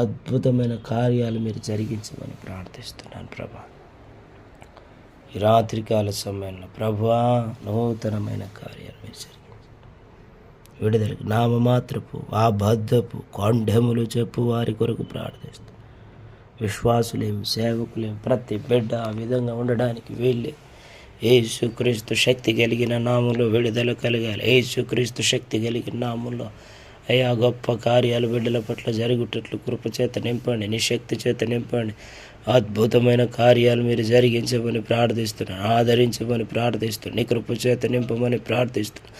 అద్భుతమైన కార్యాలు మీరు జరిగించమని ప్రార్థిస్తున్నాను ప్రభా. ఈ రాత్రికాల సమయంలో ప్రభువా నూతనమైన కార్యాలు మీరు జరిగించండి. విడుదలకు నామమాత్రపు అబద్ధపు కొండెములు చెప్పు వారి కొరకు ప్రార్థిస్తాను. విశ్వాసులేం, సేవకులేం, ప్రతి బిడ్డ ఆ విధంగా ఉండడానికి వీళ్ళే. యేసుక్రీస్తు శక్తి కలిగిన నామంలో విడుదల కలగాలి. యేసుక్రీస్తు శక్తి కలిగిన నామంలో అయ్యా గొప్ప కార్యాలు బిడ్డల పట్ల జరుగుటట్లు కృపచేత నింపండి, నీ శక్తి చేత నింపండి. అద్భుతమైన కార్యాలు మీరు జరిగించమని ప్రార్థిస్తున్నాను, ఆదరించమని ప్రార్థిస్తున్నాను, నీ కృపచేత నింపమని ప్రార్థిస్తున్నాను.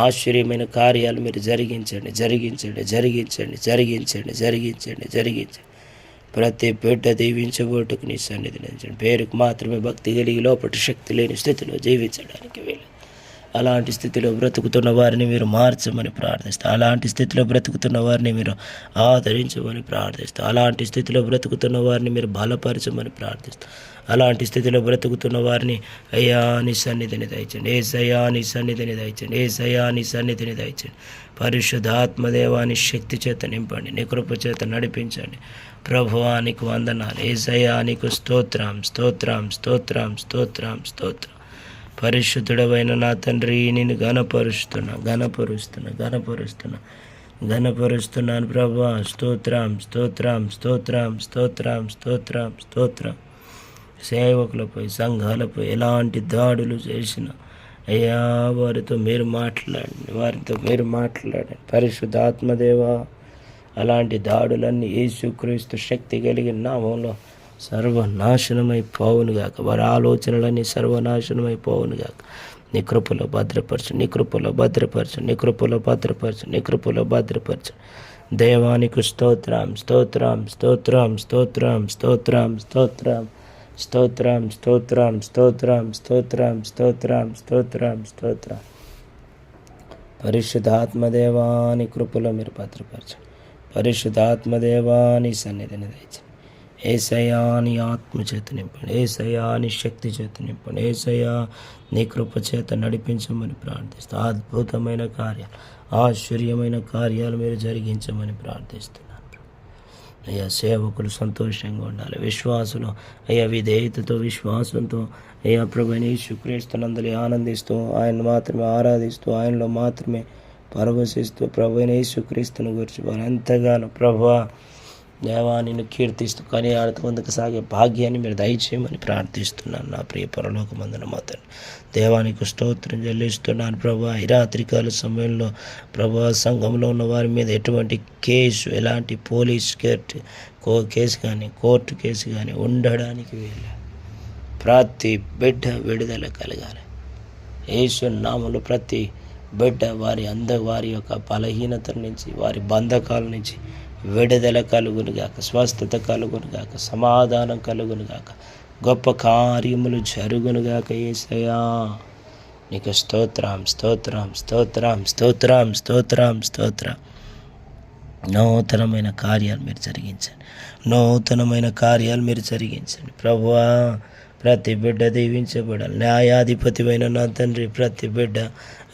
ఆశ్చర్యమైన కార్యాలు మీరు జరిగించండి, జరిగించండి, జరిగించండి, జరిగించండి, జరిగించండి, జరిగించండి. ప్రతి బిడ్డ దీవించబోటుకు నీ సన్నిధి నిలిచండి. పేరుకు మాత్రమే భక్తి కలిగి లోపటి శక్తి లేని స్థితిలో జీవించడానికి వీలు. అలాంటి స్థితిలో బ్రతుకుతున్న వారిని మీరు మార్చమని ప్రార్థిస్తాం. అలాంటి స్థితిలో బ్రతుకుతున్న వారిని మీరు ఆదరించమని ప్రార్థిస్తాం. అలాంటి స్థితిలో బ్రతుకుతున్న వారిని మీరు బలపరచమని ప్రార్థిస్తాం. అలాంటి స్థితిలో బ్రతుకుతున్న వారిని అయ్యా నీ సన్నిధిని దయచండి, యేసయ్యా నీ సన్నిధిని దయచండి, యేసయ్యా నీ సన్నిధిని దయచండి. పరిశుద్ధాత్మదేవాని శక్తి చేత నింపండి, నీ కృప చేత నడిపించండి. ప్రభువా నీకు వందనాలు, యేసయ్యా నీకు స్తోత్రం, స్తోత్రం, స్తోత్రం, స్తోత్రం, స్తోత్రం. పరిశుద్ధుడవైన నా తండ్రి నేను గణపరుస్తున్నాను ప్రభువా. స్తోత్రం, స్తోత్రం, స్తోత్రం, స్తోత్రం, స్తోత్రం, స్తోత్రం. సేవకులపై, సంఘాలపై ఎలాంటి దాడులు చేసినా అయ్యా వారితో మీరు మాట్లాడండి, పరిశుద్ధాత్మదేవా. అలాంటి దాడులన్నీ యేసుక్రీస్తు శక్తి కలిగిన నామంలో సర్వనాశనమైపోవునుగాక. వారి ఆలోచనలన్నీ సర్వనాశనమైపోవునుగాక. నీ కృపలో భద్రపరచు, నీ కృపలో భద్రపరచు, నీ కృపలో భద్రపరచు, నీ కృపలో భద్రపరచు. దేవానికి స్తోత్రం, స్తోత్రం, స్తోత్రం, స్తోత్రం, స్తోత్రం, స్తోత్రం, స్తోత్రం, స్తోత్రం, స్తోత్రం, స్తోత్రం, స్తోత్రం, స్తోత్రం, స్తోత్రం. పరిశుద్ధాత్మదేవాని కృపలో మీరు భద్రపరచండి. పరిశుద్ధాత్మదేవాని సన్నిధిని దయచండి. ఏసయ్యా నీ ఆత్మ చేత నింపండి, ఏసయ్యా నీ శక్తి చేత నింపండి, ఏసయ్యా నీ కృప చేత నడిపించమని ప్రార్థిస్తూ అద్భుతమైన కార్యాలు, ఆశ్చర్యమైన కార్యాలు మీరు జరిగించమని ప్రార్థిస్తున్నాను. అయ్యా సేవకులు సంతోషంగా ఉండాలి, విశ్వాసులు అయ్యా విధేయతతో విశ్వాసంతో అయ్యా ప్రభువైన యేసుక్రీస్తునందలి ఆనందిస్తూ ఆయన మాత్రమే ఆరాధిస్తూ ఆయనలో మాత్రమే పరవశిస్తూ ప్రభువైన యేసుక్రీస్తుని గురించి వారు ఎంతగానో ప్రభువా దేవా నిన్ను కీర్తిస్తూ కొనియాడుతూ ముందుకు సాగే భాగ్యాన్ని మీరు దయచేయమని ప్రార్థిస్తున్నాను. నా ప్రియ పరలోకమందున మాత్రం దేవానికి స్తోత్రం చెల్లిస్తున్నాను. ప్రభువా ఈ రాత్రికాల సమయంలో ప్రభువా సంఘంలో ఉన్న వారి మీద ఎటువంటి కేసు, ఎలాంటి పోలీస్ కేసు కానీ కోర్టు కేసు కానీ ఉండడానికి వీలు. ప్రతి బిడ్డ విడుదల కలగాలి యేసు నామములో. ప్రతి బిడ్డ వారి యొక్క బలహీనతల నుంచి, వారి బంధకాల నుంచి విడుదల కలుగునుగాక, స్వస్థత కలుగునుగాక, సమాధానం కలుగునుగాక, గొప్ప కార్యములు జరుగునుగాక. యేసయ్యా నీకు స్తోత్రం, స్తోత్రం, స్తోత్రం, స్తోత్రం, స్తోత్రం, స్తోత్రం. నూతనమైన కార్యాలు మీరు జరిగించండి, నూతనమైన కార్యాలు మీరు జరిగించండి ప్రభువా. ప్రతి బిడ్డ దీవించబడాలి. న్యాయాధిపతివైన నా తండ్రి, ప్రతి బిడ్డ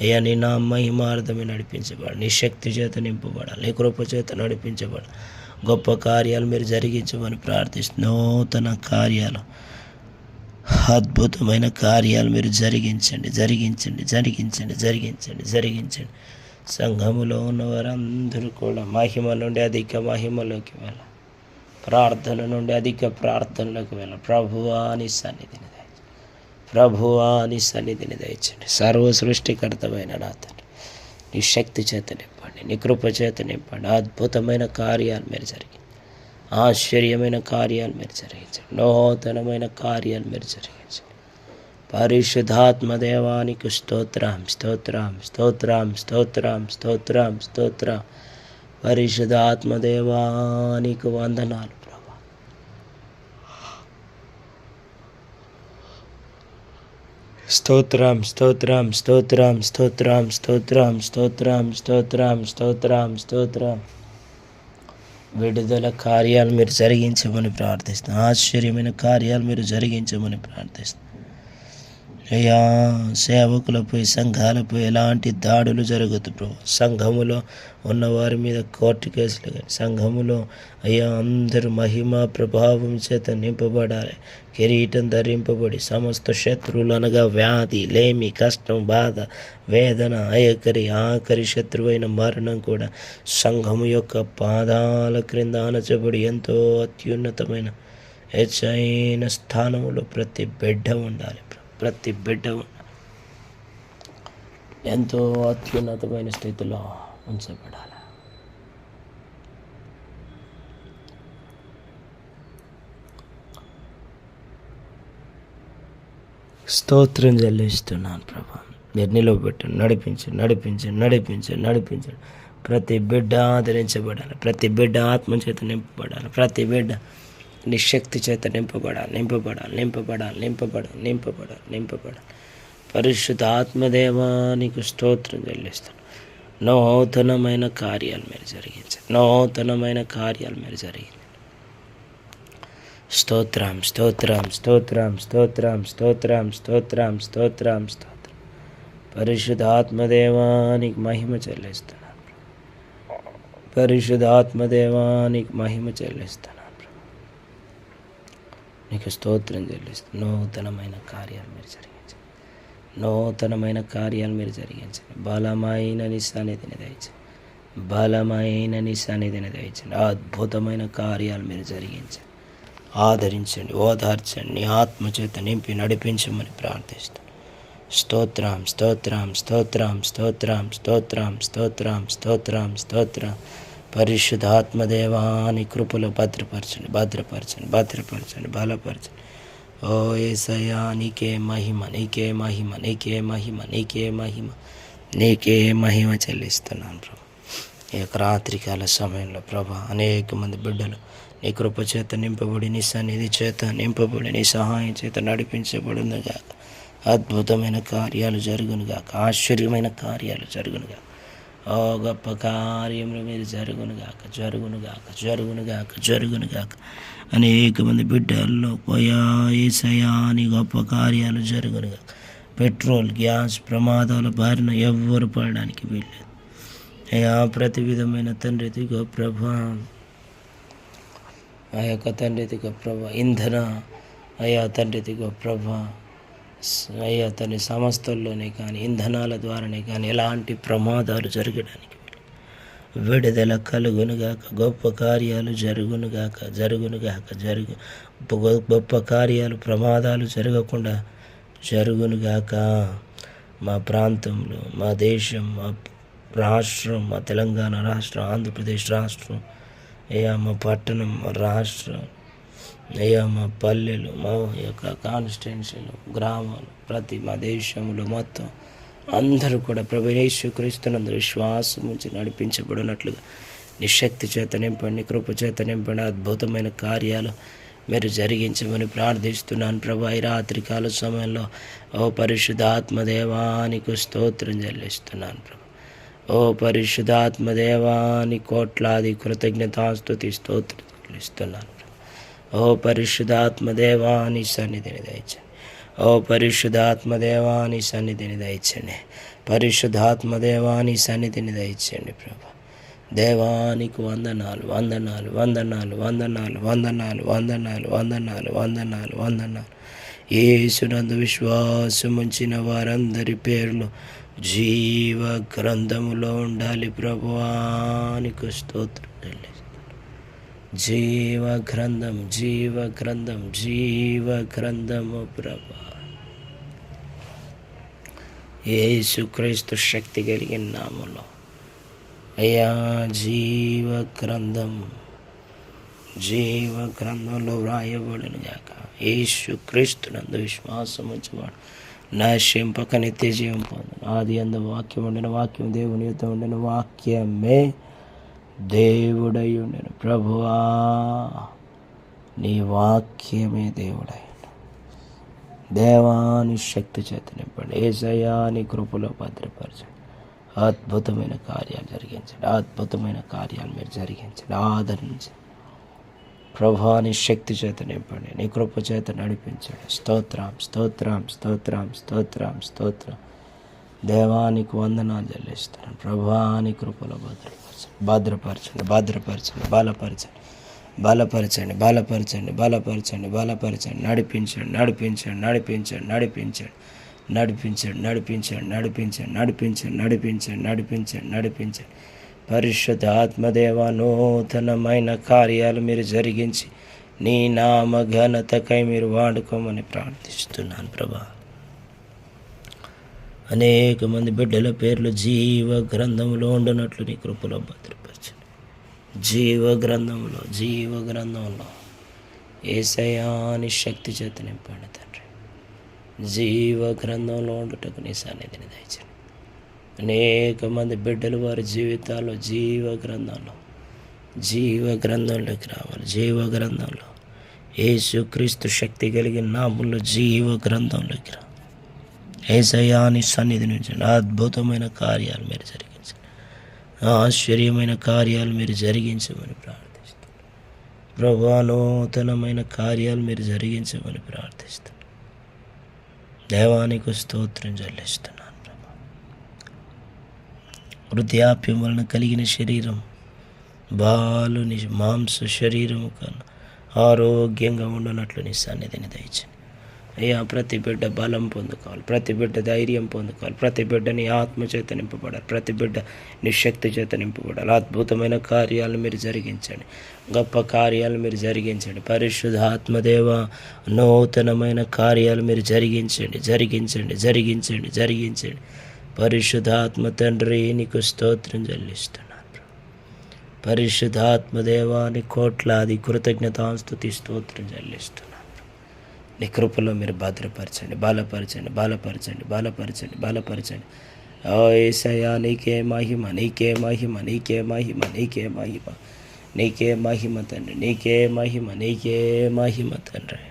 అయ్యా నీ నా మహిమార్థమే నడిపించబడాలి, నీ శక్తి చేత నింపబడాలి, నీ కృప చేత నడిపించబడాలి. గొప్ప కార్యాలు మీరు జరిగించమని ప్రార్థిస్తూ నూతన కార్యాలు, అద్భుతమైన కార్యాలు మీరు జరిగించండి, జరిగించండి, జరిగించండి, జరిగించండి, జరిగించండి. సంఘములో ఉన్న వారందరూ కూడా మహిమ నుండి అధిక మహిమలోకి వెళ్ళాలి, ప్రార్థన నుండి అధిక ప్రార్థనలోకి వెళ్ళాలి. ప్రభువా నీ సన్నిధిని దయచండి, ప్రభువా నీ సన్నిధిని దయచండి. సర్వ సృష్టికర్తమైన నా తండ్రి నీ శక్తి చేత నింపండి, నీ కృప చేత నింపండి. అద్భుతమైన కార్యాలు మీరు జరిగించండి, ఆశ్చర్యమైన కార్యాలు మీరు జరిగించండి, నూతనమైన కార్యాలు మీరు జరిగించండి. పరిశుద్ధాత్మ దేవానికి స్తోత్రం, స్తోత్రం, స్తోత్రం, స్తోత్రం, స్తోత్రం, స్తోత్రం. పరిశుద్ధాత్మ దేవానికి వందనాలు ప్రభా. స్తోత్రం, స్తోత్రం, స్తోత్రం, స్తోత్రం, స్తోత్రం, స్తోత్రం, స్తోత్రం, స్తోత్రం, స్తోత్రం. విడుదల కార్యాలు మీరు జరిగించమని ప్రార్థిస్తున్నాను, ఆశ్చర్యమైన కార్యాలు మీరు జరిగించమని ప్రార్థిస్తున్నాను. అయ్యా సేవకులపై, సంఘాలపై ఎలాంటి దాడులు జరుగుతు ప్రభు. సంఘములో ఉన్నవారి మీద కోర్టు కేసులు కానీ, సంఘములో అయ్యా అందరూ మహిమ ప్రభావం చేత నింపబడాలి, కిరీటం ధరింపబడి సమస్త శత్రువులు అనగా వ్యాధి, లేమి, కష్టం, బాధ, వేదన, ఆఖరి శత్రువైన మరణం కూడా సంఘము యొక్క పాదాల క్రింద ఆనచబడి ఎంతో అత్యున్నతమైన హెచ్చైన స్థానంలో ప్రతి బిడ్డ ఉండాలి, ప్రతి బిడ్డ ఎంతో అత్యున్నతమైన స్థితిలో ఉంచబడాలి. స్తోత్రం చెల్లిస్తున్నాను ప్రభా. మీరు నిలవబెట్టండి, నడిపించండి, నడిపించండి, నడిపించండి, నడిపించండి. ప్రతి బిడ్డ ఆదరించబడాలి, ప్రతి బిడ్డ ఆత్మ చేత నింపబడాలి, ప్రతి బిడ్డ నీ శక్తి చేత నింపబడాలి, నింపబడాలి, నింపబడాలి, నింపబడాలి, నింపబడాలి, నింపబడాలి. పరిశుద్ధ ఆత్మదేవానికి స్తోత్రం చెల్లిస్తాను. నూతనమైన కార్యాలు మీరు జరిగించండి, నూతనమైన కార్యాలు మీరు జరిగించండి. స్తోత్రం, స్తోత్రం, స్తోత్రం, స్తోత్రం, స్తోత్రం, స్తోత్రం, స్తోత్రం, స్తోత్రం. పరిశుద్ధ ఆత్మదేవానికి మహిమ చెల్లిస్తున్నాను, పరిశుద్ధ ఆత్మదేవానికి మహిమ చెల్లిస్తున్నాను. నీకు స్తోత్రం చెల్లిస్తాను. నూతనమైన కార్యాలు మీరు జరిగించండి, నూతనమైన కార్యాలు మీరు జరిగించండి. బలమైన నీ సన్నిధిని దయచండి, బలమైన నీ సన్నిధిని దయచండి. అద్భుతమైన కార్యాలు మీరు జరిగించండి, ఆదరించండి, ఓదార్చండి, నీ ఆత్మచేత నింపి నడిపించమని ప్రార్థిస్తాను. స్తోత్రం, స్తోత్రం, స్తోత్రం, స్తోత్రం, స్తోత్రం, స్తోత్రం, స్తోత్రం, స్తోత్రం. పరిశుద్ధాత్మదేవా నీ కృపలో భద్రపరచండి, భద్రపరచండి, భద్రపరచండి, బలపరచండి. ఓ యేసయ్యా నీకే మహిమ, నీకే మహిమ, నీకే మహిమ, నీకే మహిమ, నీకే మహిమ చెల్లిస్తున్నాను ప్రభు. ఈ యొక్క రాత్రికాల సమయంలో ప్రభా అనేక మంది బిడ్డలు నీ కృప చేత నింపబడి, నీ సన్నిధి చేత నింపబడి, నీ సహాయం చేత నడిపించబడునుగాక. అద్భుతమైన కార్యాలు జరుగునుగాక, ఆశ్చర్యమైన కార్యాలు జరుగునుగాక. ఓ గొప్ప కార్యములు మీరు జరుగునుగాక, జరుగునుగాక, జరుగునుగాక, జరుగునుగాక. అనేక మంది బిడ్డల్లో పోయా యేసయ్యా నీ గొప్ప కార్యాలు జరుగునుగాక. పెట్రోల్ గ్యాస్ ప్రమాదాల బారిన ఎవ్వరు పడడానికి వీల్లేదు అయ్యా. ప్రతి విధమైన తండ్రి దిగో ప్రభా, ఆ యొక్క తండ్రి దిగో ప్రభా ఇంధన అయ్యా తండ్రి దిగో ప్రభా అయ్యా తండ్రి సంస్థల్లోనే కానీ ఇంధనాల ద్వారానే కానీ ఎలాంటి ప్రమాదాలు జరగడానికి విడుదల కలుగునుగాక. గొప్ప కార్యాలు జరుగునుగాక, జరుగునుగాక, గొప్ప కార్యాలు ప్రమాదాలు జరగకుండా జరుగునుగాక. మా ప్రాంతంలో, మా దేశం, మా రాష్ట్రం, మా తెలంగాణ రాష్ట్రం, ఆంధ్రప్రదేశ్ రాష్ట్రం అయ్యా, మా పట్టణం, మా రాష్ట్రం అయ్యా, మా పల్లెలు, మా యొక్క కాన్స్టిట్యున్సీలు, గ్రామాలు, ప్రతి మా దేశంలో మొత్తం అందరూ కూడా ప్రభు యేసుక్రీస్తునందు విశ్వాసం ఉంచి నడిపించబడినట్లుగా నీ శక్తి చేత నింపండి, నీ కృప చేత నింపండి. అద్భుతమైన కార్యాలు మీరు జరిగించమని ప్రార్థిస్తున్నాను ప్రభా. ఈ రాత్రికాల సమయంలో ఓ పరిశుద్ధాత్మదేవానికి స్తోత్రం చెల్లిస్తున్నాను ప్రభు. ఓ పరిశుద్ధాత్మదేవాని కోట్లాది కృతజ్ఞతాస్తుతి స్తోత్రం చెల్లిస్తున్నాను. ఓ పరిశుద్ధాత్మదేవాని సన్నిధిని దయచండి. ఓ పరిశుద్ధాత్మదేవాని సన్నిధిని దయచండి. పరిశుద్ధాత్మదేవాని సన్నిధిని దయచండి ప్రభా. దేవానికి వందనాలు, వందనాలు, వందనాలు, వందనాలు, వందనాలు, వందనాలు, వందనాలు, వందనాలు, వందనాలు. యేసునందు విశ్వాసముంచిన వారందరి పేర్లు జీవ గ్రంథములో ఉండాలి ప్రభువానికి స్తోత్రం చెల్లిస్తాను. జీవ గ్రంథం, జీవ గ్రంథం, జీవ గ్రంథము ప్రభా. యేసుక్రీస్తు శక్తి కలిగిన నామములో అయ్యా జీవ గ్రంథం, జీవ గ్రంథంలో వ్రాయబడును గాక. యేసుక్రీస్తునందు విశ్వాసం ఉంచేవాడు నశింపక నిత్య జీవం పొందును. ఆది అందు వాక్యం ఉండిన, వాక్యం దేవుని యొద్ద ఉండిన, వాక్యమే దేవుడై ఉండెను. ప్రభువా నీ వాక్యమే దేవుడై దేవాని శక్తి చేత నింపండి. యేసయ్యా నీ కృపలో భద్రపరచండి. అద్భుతమైన కార్యాలు జరిగించండి, అద్భుతమైన కార్యాలు మీరు జరిగించండి, ఆదరించండి. ప్రభువాని శక్తి చేత నింపండి, నీ కృప చేత నడిపించండి. స్తోత్రం, స్తోత్రం, స్తోత్రం, స్తోత్రం, స్తోత్రం. దేవానికి వందనాలు చెల్లిస్తాను. ప్రభువాని కృపలో భద్రపరచండి, భద్రపరచండి, బలపరచండి, బలపరచండి, బలపరచండి, బలపరచండి, బలపరచండి. నడిపించండి, నడిపించండి, నడిపించండి, నడిపించండి, నడిపించండి, నడిపించండి, నడిపించండి, నడిపించండి, నడిపించండి, నడిపించండి, నడిపించండి. పరిశుద్ధ ఆత్మదేవ నూతనమైన కార్యాలు మీరు జరిగించి నీ నామ ఘనతకై మీరు వాడుకోమని ప్రార్థిస్తున్నాను ప్రభా. అనేక మంది బిడ్డల పేర్లు జీవ గ్రంథంలో ఉండునట్లు నీ కృపలో భద్రపరచండి. జీవ గ్రంథంలో, జీవ గ్రంథంలో యేసయ్యా నీ శక్తి చేత నింపండి తండ్రి. జీవ గ్రంథంలో ఉండుటకు నీ సన్నిధిని దయచండి. అనేక మంది బిడ్డలు వారి జీవితాల్లో జీవ గ్రంథంలోకి రావాలి. జీవ గ్రంథంలో యేసుక్రీస్తు శక్తి కలిగిన నామములో జీవ గ్రంథంలోకి రా. యేసయ్యా నీ సన్నిధి నుంచి అద్భుతమైన కార్యాలు మీరు జరిగించండి, ఆశ్చర్యమైన కార్యాలు మీరు జరిగించమని ప్రార్థిస్తాను ప్రభువా. నూతనమైన కార్యాలు మీరు జరిగించమని ప్రార్థిస్తాను. దేవానికి స్తోత్రం చెల్లిస్తున్నాను. వృద్ధాప్యం వలన కలిగిన శరీరం బాలుని మాంస శరీరము కన్నా ఆరోగ్యంగా ఉండనట్లు నీ సన్నిధిని దయచండి అయ్యా. ప్రతి బిడ్డ బలం పొందుకోవాలి, ప్రతి బిడ్డ ధైర్యం పొందుకోవాలి, ప్రతి బిడ్డ నీ ఆత్మ చేత నింపబడాలి, ప్రతి బిడ్డ నీ శక్తి చేత నింపబడాలి. అద్భుతమైన కార్యాలు మీరు జరిగించండి, గొప్ప కార్యాలు మీరు జరిగించండి. పరిశుద్ధ ఆత్మదేవ నూతనమైన కార్యాలు మీరు జరిగించండి, జరిగించండి, జరిగించండి, జరిగించండి. పరిశుద్ధాత్మ తండ్రి నీకు స్తోత్రం చెల్లిస్తున్నాను. పరిశుద్ధాత్మదేవాని కోట్లాది కృతజ్ఞతాస్తుతి స్తోత్రం చెల్లిస్తున్నాను. నీ కృపలో మీరు భద్రపరచండి, బలపరచండి, బలపరచండి, బలపరచండి, బలపరచండి. ఓ యేసయ్యా, నీకే మహిమ, నీకే మహిమ, నీకే మహిమ, నీకే మహిమ, నీకే మహిమ తండ్రి, నీకే మహిమ, నీకే మహిమ తండ్రి.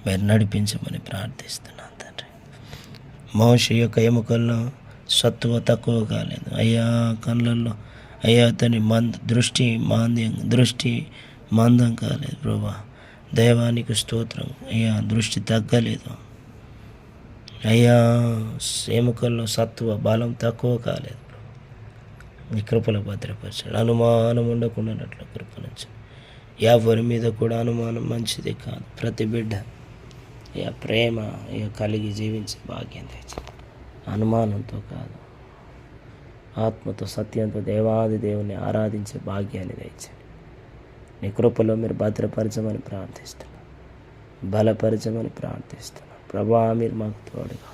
మీరు నడిపించమని ప్రార్థిస్తున్నాను తండ్రి. మోషే యొక్క ఎముకల్లో సత్తువ తక్కువ కాలేదు అయ్యా. కళ్ళల్లో అయ్యా అతని దృష్టి మందం కాలేదు ప్రభా. దైవానికి స్తోత్రం అయ్యా. దృష్టి తగ్గలేదు అయ్యా. ఎముకల్లో సత్తువ బలం తక్కువ కాలేదు. మీ కృపలో భద్రపరచండి. అనుమానం ఉండకుండానట్లు కృపణించండి. ఎవరి మీద కూడా అనుమానం మంచిది కాదు. ప్రతి బిడ్డ ఇక ప్రేమ ఇక కలిగి జీవించే భాగ్యం తెచ్చింది. అనుమానంతో కాదు, ఆత్మతో సత్యంతో దేవాది దేవుని ఆరాధించే భాగ్యాన్ని తెచ్చండి. నీ కృపలో మీరు భద్రపరచమని ప్రార్థిస్తున్నాను, బలపరచమని ప్రార్థిస్తున్నాను. ప్రభా, మీరు మాకు తోడుగా,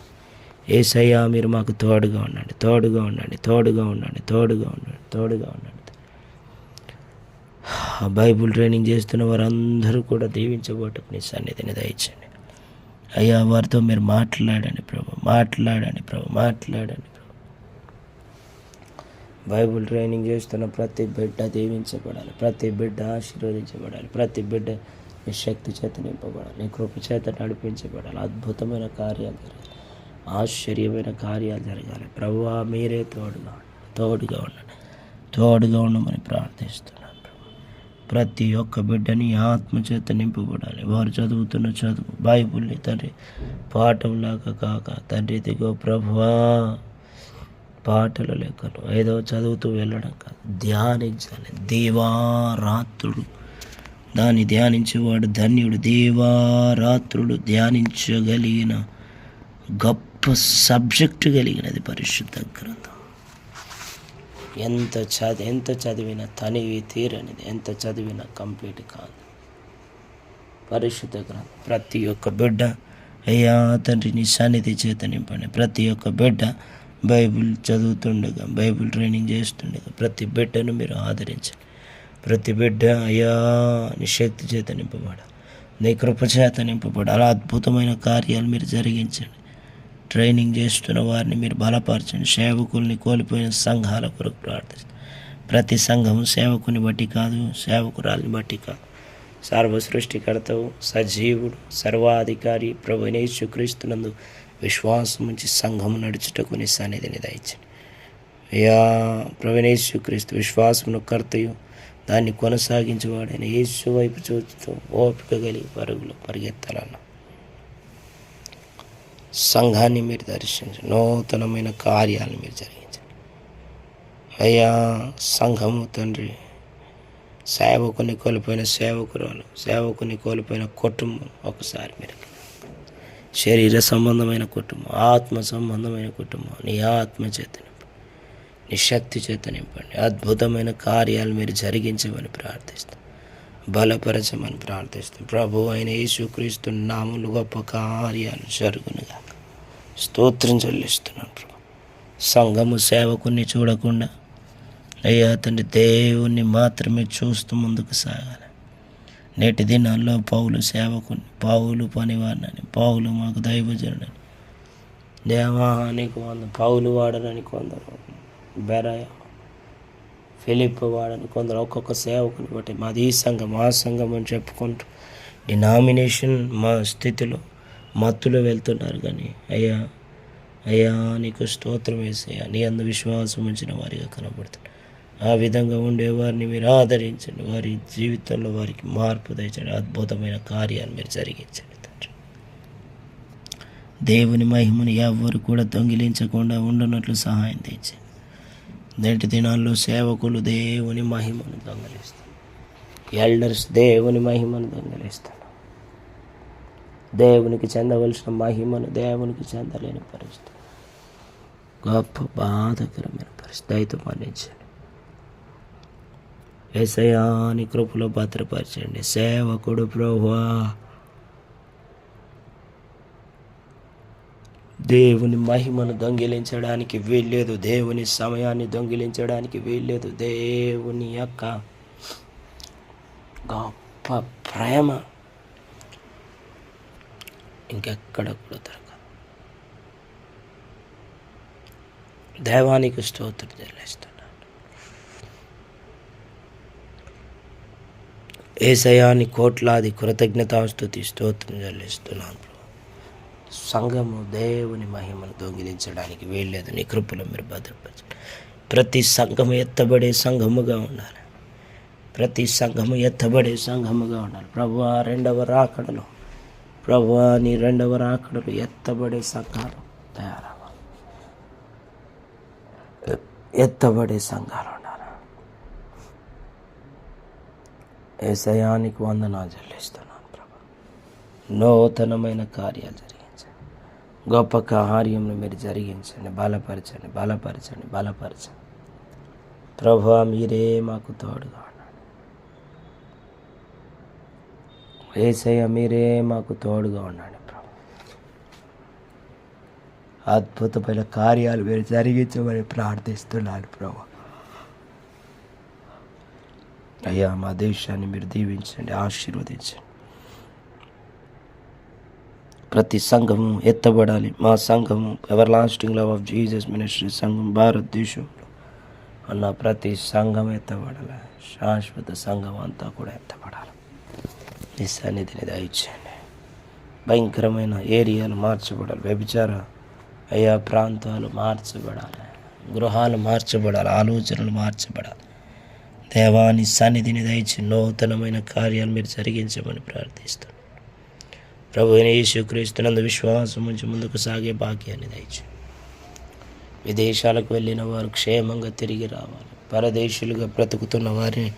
యేసయ్యా మీరు మాకు తోడుగా ఉండండి, తోడుగా ఉండండి, తోడుగా ఉండండి, తోడుగా ఉండండి, తోడుగా ఉండండి. బైబుల్ ట్రైనింగ్ చేస్తున్న వారందరూ కూడా దీవించబోటకు నీ సన్నిధిని దయచండి అయ్యా. వారితో మీరు మాట్లాడండి ప్రభు, మాట్లాడండి ప్రభు, మాట్లాడండి ప్రభు. బైబుల్ ట్రైనింగ్ చేస్తున్న ప్రతి బిడ్డ దీవించబడాలి, ప్రతి బిడ్డ ఆశీర్వదించబడాలి, ప్రతి బిడ్డ నీ శక్తి చేత నింపబడాలి, నీ కృప చేత నడిపించబడాలి. అద్భుతమైన కార్యాలు జరగాలి, ఆశ్చర్యమైన కార్యాలు జరగాలి. ప్రభువా, మీరే తోడుగా ఉండండి, తోడుగా ఉండమని ప్రార్థిస్తున్నాను. ప్రతి ఒక్క బిడ్డని ఆత్మచేత నింపబడాలి. వారు చదువుతున్న చదువు బైబుల్ని తండ్రి పాఠంలాగా కాక తండ్రి దిగో ప్రభువా, పాటల లెక్కలు ఏదో చదువుతూ వెళ్ళడం కాదు, ధ్యానించాలి. దేవారాత్రుడు దాన్ని ధ్యానించేవాడు ధన్యుడు. దేవారాత్రుడు ధ్యానించగలిగిన గొప్ప సబ్జెక్టు కలిగినది పరిశుద్ధ గ్రంథం. ఎంత చదివినా తనివి తీరనిది, ఎంత చదివినా కంప్లీట్ కాదు పరిశుద్ధ గ్రంథం. ప్రతి ఒక్క బిడ్డ అయ్యా తండ్రి నీ సన్నిధి చేత నింపండి. ప్రతి ఒక్క బిడ్డ బైబిల్ చదువుతుండగా, బైబిల్ ట్రైనింగ్ చేస్తుండగా ప్రతి బిడ్డను మీరు ఆదరించండి. ప్రతి బిడ్డ అయ్యా నీ శక్తి చేత నింపబడాలి, నీ కృప చేత నింపబడాలి. అద్భుతమైన కార్యాలు మీరు జరిగించండి. ట్రైనింగ్ చేస్తున్న వారిని మీరు బలపరచండి. సేవకుల్ని కోల్పోయిన సంఘాల కొరకు ప్రార్థిస్తుంది. ప్రతి సంఘము సేవకుని బట్టి కాదు, సేవకురాలిని బట్టి కాదు. సర్వ సృష్టికర్తవు, సజీవుడు, సర్వాధికారి ప్రభు యేసుక్రీస్తునందు విశ్వాసం ఉంచి సంఘము నడుచుటకు నీ సన్నిధిని దయచండి అయ్యా. ప్రభు యేసుక్రీస్తు విశ్వాసమును కర్తయు దాన్ని కొనసాగించేవాడైన యేసు వైపు చూస్తూ ఓపిక కలిగి పరుగులు పరిగెత్తాలన్నా. సంఘాన్ని మీరు దర్శించండి, నూతనమైన కార్యాలను మీరు జరిగించండి అయ్యా. సంఘము తండ్రి సేవకుని కోల్పోయిన సేవకురాలు, సేవకుని కోల్పోయిన కుటుంబం ఒకసారి మీరు శరీర సంబంధమైన కుటుంబం, ఆత్మ సంబంధమైన కుటుంబం నీ ఆత్మ చేత నింపండి, నీ శక్తి చేత నింపండి. అద్భుతమైన కార్యాలు మీరు జరిగించమని ప్రార్థిస్తాం, బలపరచమని ప్రార్థిస్తాం. ప్రభు అయిన యేసుక్రీస్తు నామములో గొప్ప కార్యాలు జరుగునుగా స్తోత్రం చెల్లిస్తున్నాను ప్రభు. సంఘము సేవకుని చూడకుండా అయ్యా తండ్రి దేవుణ్ణి మాత్రమే చూస్తూ ముందుకు సాగాలి. నేటి దినాల్లో పౌలు సేవకుని, పౌలు పనివాడినని, పౌలు మాకు దైవజనుడని, దేవానికి పౌలు వాడనని కొందరు, బెరయ ఫిలిప్ వాడని కొందరు, ఒక్కొక్క సేవకుని బట్టి మాది ఈ సంఘం ఆ సంఘం అని చెప్పుకుంటూ డినామినేషన్ మా స్థితిలో మత్తులో వెళ్తున్నారు. కానీ అయ్యా అయ్యా నీకు స్తోత్రం వేసయ్యా, నీ అందు విశ్వాసం ఉంచిన వారిగా కనబడుతుంది. ఆ విధంగా ఉండేవారిని మీరు ఆదరించండి, వారి జీవితంలో వారికి మార్పు తెచ్చండి, అద్భుతమైన కార్యాలు మీరు జరిగించండి తండ్రి. దేవుని మహిమను ఎవరు కూడా దొంగిలించకుండా ఉండనట్లు సహాయం తెచ్చండి. నేటి దినాల్లో సేవకులు దేవుని మహిమను దొంగిలిస్తారు, ఎల్డర్స్ దేవుని మహిమను దొంగిలిస్తారు. దేవునికి చెందవలసిన మహిమను దేవునికి చెందలేని పరిస్థితి, గొప్ప బాధకరమైన పరిస్థితి. దయతో మన్నించండి యేసయ్యా, నీ కృపలో భద్రపరచండి. సేవకుడు ప్రభువా దేవుని మహిమను దొంగిలించడానికి వీల్లేదు. దేవుని సమయాన్ని దొంగిలించడానికి వీల్లేదు. దేవుని యొక్క గొప్ప ప్రేమ ఇంకెక్కడ కూడా దొరకదు. దేవానికి స్తోత్రం చెల్లిస్తున్నాను. యేసయ్యాని కోట్లాది కృతజ్ఞతాస్తుతి స్తోత్రం చెల్లిస్తున్నాను. సంఘము దేవుని మహిమను దొంగిలించడానికి వీల్లేదు. నీ కృపలో మీరు భద్రపరచండి. ప్రతి సంఘము ఎత్తబడే సంఘముగా ఉండాలి. ప్రతి సంఘము ఎత్తబడే సంఘముగా ఉండాలి. ప్రభువా, రెండవ రాకడలో ప్రభువా, నీ రెండవ రాకడలో ఎత్తబడే సంఘాలు తయారవ్వాలి. ఎత్తబడే సంఘాలు ఉండాలి. యేసయ్యానికి వందనాలు చెల్లిస్తున్నాను. ప్రభు, నూతనమైన కార్యాలు జరిగించండి. గొప్ప కార్యమును మీరు జరిగించండి. బలపరచండి, బలపరచండి, బలపరచండి. ప్రభువా, మీరే మాకు తోడుగా ఉండండి. యేసయ్య, మీరే మాకు తోడుగా ఉండండి. ప్రభు, అద్భుతమైన కార్యాలు మీరు జరిగించమని ప్రార్థిస్తున్నాను. ప్రభు అయ్యా, మా దేశాన్ని మీరు దీవించండి, ఆశీర్వదించండి. ప్రతి సంఘము ఎత్తబడాలి. మా సంఘము ever lasting love of Jesus ministry సంఘం భారతదేశంలో అన్న ప్రతి సంఘం ఎత్తబడాలి. శాశ్వత సంఘం అంతా కూడా ఎత్తబడాలి. నీ సన్నిధిని దయచేయండి. భయంకరమైన ఏరియాలు మార్చబడాలి. వ్యభిచార అయ్యా ప్రాంతాలు మార్చబడాలి. గృహాలు మార్చబడాలి. ఆలోచనలు మార్చబడాలి. దేవాని సన్నిధిని దయచి నూతనమైన కార్యాలు మీరు జరిగించమని ప్రార్థిస్తాను. ప్రభువైన యేసుక్రీస్తునందు విశ్వాసం ఉంచి ముందుకు సాగే భాగ్యాన్ని దయచేయండి. విదేశాలకు వెళ్ళిన వారు క్షేమంగా తిరిగి రావాలి. పరదేశులుగా బ్రతుకుతున్న వారిని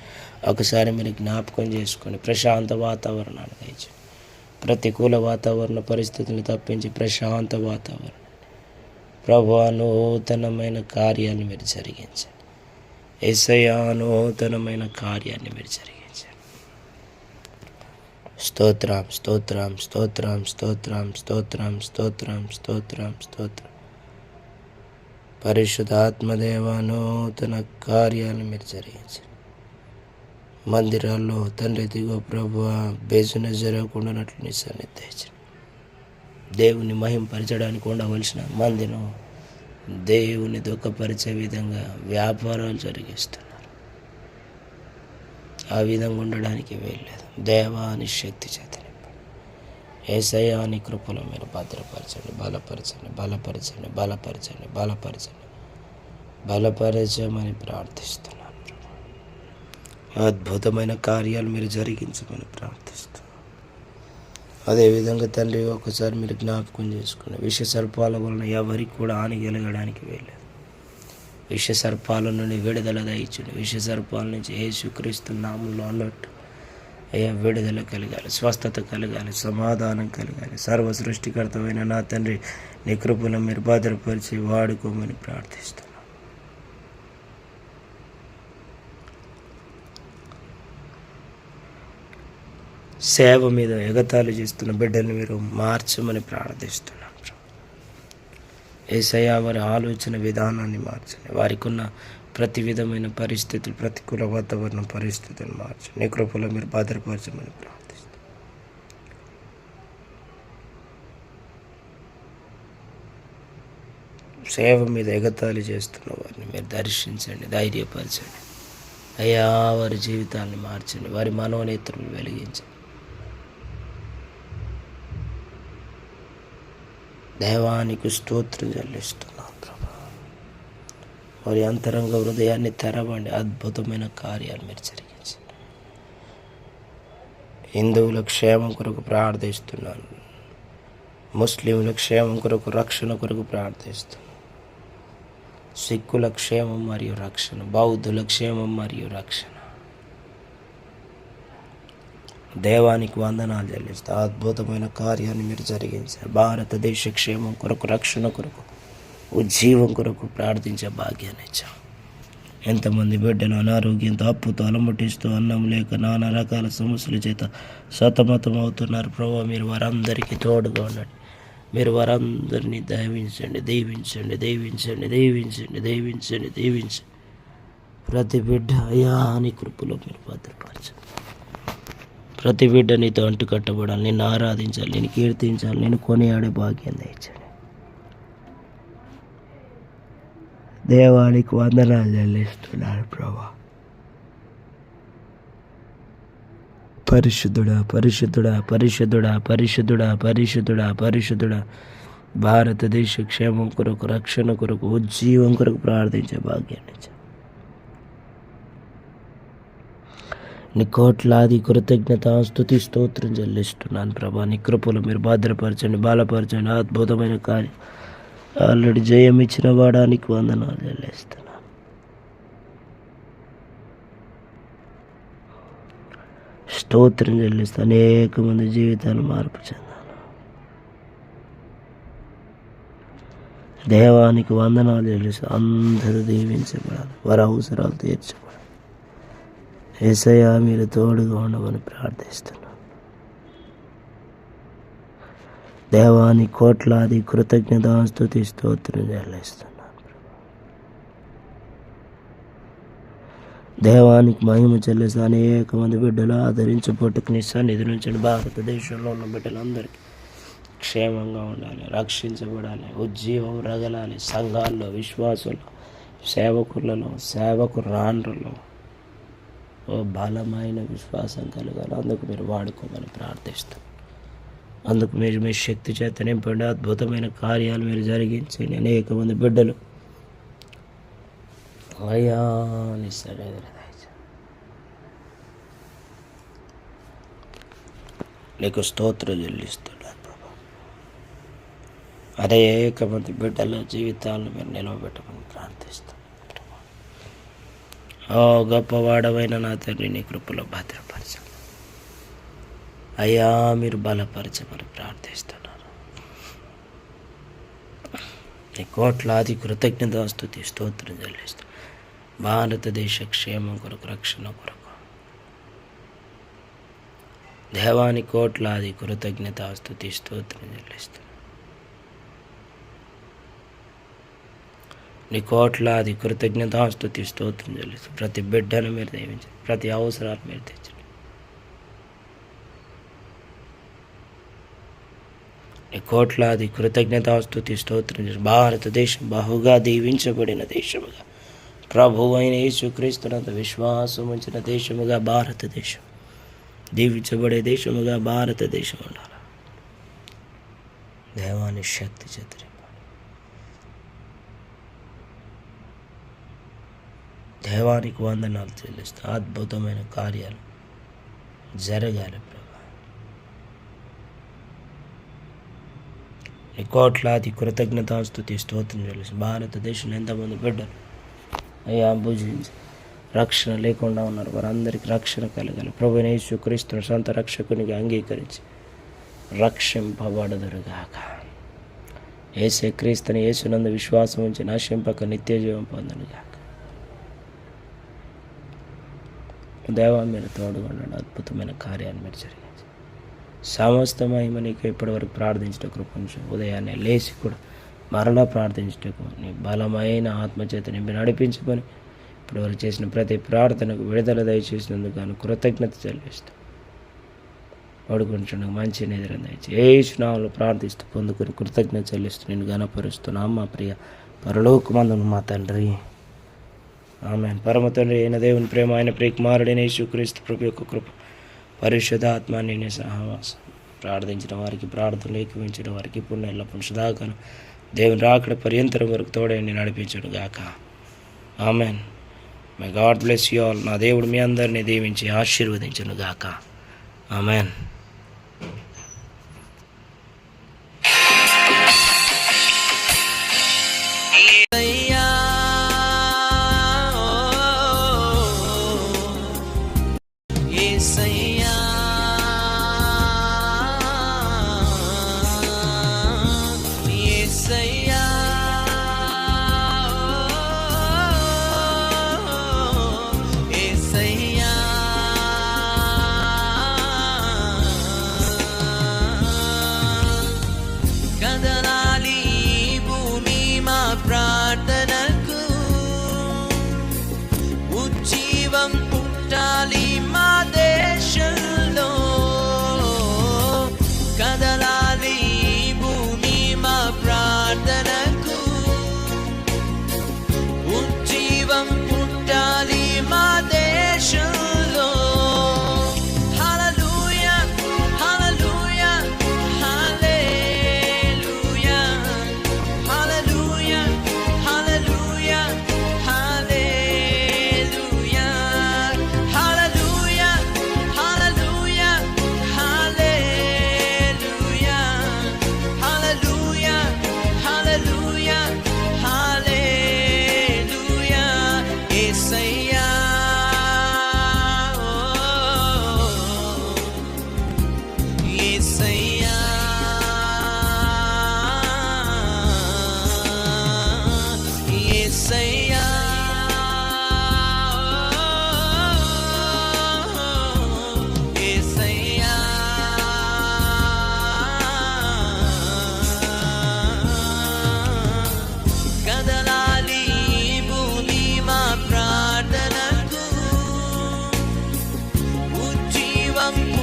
ఒకసారి మీరు జ్ఞాపకం చేసుకొని ప్రశాంత వాతావరణాన్ని దయచేయండి. ప్రతికూల వాతావరణ పరిస్థితులను తప్పించి ప్రశాంత వాతావరణం ప్రభువా, నూతనమైన కార్యాన్ని మీరు జరిగించండి. యేసయ్యా, నూతనమైన కార్యాన్ని మీరు జరిగించండి. స్తోత్రం, స్తోత్రం, స్తోత్రం, స్తోత్రం, స్తోత్రం, స్తోత్రం, స్తోత్రం, స్తోత్రం. పరిశుద్ధాత్మదేవ, నూతన కార్యాలను మీరు జరిగించండి. మందిరాల్లో తండ్రి దిగో ప్రభువా, బేసున జరగకుండానట్లు నీ సన్నిధి దయచేయండి. దేవుని మహింపరచడానికి ఉండవలసిన మందిరం దేవుని దుఃఖపరిచే విధంగా వ్యాపారాలు జరిగిస్తున్నారు. ఆ విధంగా ఉండడానికి వీల్లేదు. దేవాని శక్తి చేత యేసయ్యా, నీ కృపలో మీరు భద్రపరచండి, బలపరచండి, బలపరచండి, బలపరచండి, బలపరచండి, బలపరచమని ప్రార్థిస్తున్నాను. అద్భుతమైన కార్యాలు మీరు జరిగించమని ప్రార్థిస్తున్నాను. అదేవిధంగా తండ్రి, ఒకసారి మీరు జ్ఞాపకం చేసుకుని విష సర్పాల వలన ఎవరికి కూడా హాని కలగడానికి వీల్లేదు. విష సర్పాల నుండి విడుదల దయచండి. విష సర్పాల నుంచి యేసుక్రీస్తు నామములో అన్నట్టు అయ్యా విడుదల కలగాలి, స్వస్థత కలగాలి, సమాధానం కలగాలి. సర్వ సృష్టికర్తమైన నా తండ్రి, నీ కృపను మీరు భద్రపరిచి వాడుకోమని ప్రార్థిస్తున్నాను. సేవ మీద ఎగతాళి చేస్తున్న బిడ్డల్ని మీరు మార్చమని ప్రార్థిస్తున్నాను. యేసయ్యా, వారి ఆలోచన విధానాన్ని మార్చండి. వారికి ఉన్న ప్రతి విధమైన పరిస్థితులు, ప్రతికూల వాతావరణ పరిస్థితులను మార్చండి. నీ కృపలో మీరు భద్రపరచమని ప్రార్థిస్తున్నాను. సేవ మీద ఎగతాళి చేస్తున్న వారిని మీరు దర్శించండి, ధైర్యపరచండి. అయ్యా, వారి జీవితాన్ని మార్చండి, వారి మనోనేత్రులు వెలిగించండి. దేవానికి స్తోత్రం చెల్లిస్తున్నాం ప్రభా. వారి అంతరంగ హృదయాన్ని తెరవండి. అద్భుతమైన కార్యాలు మీరు జరిగించండి. హిందువుల క్షేమం కొరకు ప్రార్థిస్తున్నాను. ముస్లింల క్షేమం కొరకు, రక్షణ కొరకు ప్రార్థిస్తున్నాను. సిక్కుల క్షేమం మరియు రక్షణ, బౌద్ధుల క్షేమం మరియు రక్షణ. దేవానికి వందనాలు చెల్లిస్తా. అద్భుతమైన కార్యాన్ని మీరు జరిగించారు. భారతదేశ క్షేమం కొరకు, రక్షణ కొరకు, ఉజ్జీవం కొరకు ప్రార్థించే భాగ్యాన్ని ఇచ్చాం. ఎంతమంది బిడ్డలు అనారోగ్యంతో, అప్పుతో అలమటిస్తూ, అన్నం లేక నానా రకాల సమస్యల చేత సతమతం అవుతున్నారు. ప్రభావ, మీరు వారందరికీ తోడుగా ఉండండి. మీరు వారందరినీ దీవించండి, దీవించండి, దీవించండి, దీవించండి, దీవించండి, దీవించండి. ప్రతి బిడ్డ అయ్యా నీ కృపలో మీరు భద్రపరచండి. ప్రతి బిడ్డ నీతో అంటు కట్టబడాలి, నిన్ను ఆరాధించాలి, నేను కీర్తించాలి, నేను కొనియాడే భాగ్యం దయచండి. దేవానికి వందనాలు చెల్లిస్తున్నాను ప్రభా. పరిశుద్ధుడా, పరిశుద్ధుడా, పరిశుద్ధుడా, పరిశుద్ధుడా, పరిశుద్ధుడా, పరిశుద్ధుడా. భారతదేశ క్షేమం కొరకు, రక్షణ కొరకు, ఉజ్జీవం కొరకు ప్రార్థించే భాగ్యాన్ని నీ కోట్లాది కృతజ్ఞత స్తుతి స్తోత్రం చెల్లిస్తున్నాను ప్రభా. నీ కృపలు మీరు భద్రపరచండి, బలపరచండి. అద్భుతమైన కార్యం ఆల్రెడీ జయం ఇచ్చిన వాడానికి వందనాలు చెల్లిస్తున్నాను. స్తోత్రం చెల్లిస్తాను. అనేక మంది జీవితాలు మార్పు చెందాను. దేవానికి వందనాలు చెల్లిస్తాను. అందరూ దీవించబడాలి, వారి అవసరాలు తీర్చబడాలి. యేసయ్యా మీరు తోడుగా ఉండమని ప్రార్థిస్తున్నాను. దేవాని కోట్లాది కృతజ్ఞత స్తుతి స్తోత్రం చెల్లిస్తున్నాను. దేవానికి మహిమ చెల్లిస్తూ అనేక మంది బిడ్డలు ఆదరించబోటుకు నీ సన్నిధి నుంచి భారతదేశంలో ఉన్న బిడ్డలందరికీ క్షేమంగా ఉండాలి, రక్షించబడాలి, ఉజ్జీవం రగలాలి. సంఘాల్లో, విశ్వాసుల్లో, సేవకులలో, సేవకురాండ్రులో బలమైన విశ్వాసం కలగాలి. అందుకు మీరు వాడుకోమని ప్రార్థిస్తాం. అందుకు మీరు మీ శక్తి చేత నింపండి. అద్భుతమైన కార్యాలు మీరు జరిగించండి. అనేక మంది బిడ్డలు అయ్యా నీ సన్నిధిని నీకు స్తోత్రం చెల్లిస్తున్నాను ప్రభా. అనేక మంది బిడ్డల జీవితాలను మీరు నిలవబెట్టమని ప్రార్థిస్తాను. ఓ గొప్పవాడవైన నా తండ్రి, నీ కృపలో భద్రపరచండి అయ్యా. మీరు బలపరచమని ప్రార్థిస్తున్నారు. నీ కోట్లాది కృతజ్ఞత స్తుతి స్తోత్రం చెల్లిస్తాను. భారతదేశ క్షేమం కొరకు, రక్షణ కొరకు దేవాని కోట్లాది కృతజ్ఞత స్తుతి స్తోత్రం చెల్లిస్తాను. నీ కోట్లాది కృతజ్ఞత స్తుతి స్తోత్రం చెల్లిస్తాను. ప్రతి బిడ్డను మీరు దీవించండి, ప్రతి అవసరాలు మీరు తెచ్చండి. నీ కోట్లాది కృతజ్ఞత స్తుతి స్తోత్రం చేసి భారతదేశం బహుగా దీవించబడిన దేశముగా, ప్రభువు అయిన యేసుక్రీస్తునంత విశ్వాసం ఉంచిన దేశముగా భారతదేశం, దీవించబడే దేశముగా భారతదేశం ఉండాలి. దేవాని శక్తి చేత దేవానికి వందనాలు చెల్లిస్తూ అద్భుతమైన కార్యాలు జరగాలి ప్రభా. నీ కోట్లాది కృతజ్ఞత స్తుతి స్తోత్రం చెల్లిస్తూ భారతదేశంలో ఎంతమంది బిడ్డలు అయ్యా భుజించి రక్షణ లేకుండా ఉన్నారు, వారందరికీ రక్షణ కలగాలి. ప్రభువైన యేసుక్రీస్తును సొంత రక్షకునిగా అంగీకరించి రక్షింపబడదురుగాక. యేసే క్రీస్తుని యేసునందు విశ్వాసం ఉంచి నశింపక నిత్య జీవం పొందనుగాక. దేవా మీరు తోడుగొండండి. అద్భుతమైన కార్యాన్ని మీరు జరిగించి సమస్త మహిమ నీకు ఇప్పటివరకు ప్రార్థించట కృపను ఉదయాన్నే లేచి కూడా మరలా ప్రార్థించటకు నీ బలమైన ఆత్మచేత నింపి నడిపించుకొని ఇప్పటివరకు చేసిన ప్రతి ప్రార్థనకు విడుదల దయచేసినందుకు గాను కృతజ్ఞత చెల్లిస్తూ పడుకుంటున్నాకు మంచి నిద్ర దయచేసి యేసు నామములో ప్రార్థిస్తూ పొందుకొని కృతజ్ఞత చెల్లిస్తూ నేను ఘనపరుస్తున్నాం. మా ప్రియ పరలోకమందున మా తండ్రి, ఆమేన్. పరమ తండ్రి అయిన దేవుని ప్రేమ, ఆయన ప్రియకుమారుడైన యేసుక్రీస్తు ప్రభు యొక్క కృప, పరిశుద్ధ ఆత్మ నేనే సహవాసం, ప్రార్థించిన వారికి ప్రార్థనలు ఏకీవించిన వారికి పుణ్య ఎల్లప్పుడు సదాకాలం దేవుని రాకడ పర్యంతరం వరకు తోడని నడిపించడు గాక. Amen. My God bless you all. నా దేవుడు మీ అందరినీ దీవించి ఆశీర్వదించును గాక. ఆమెన్. స్తోత్రం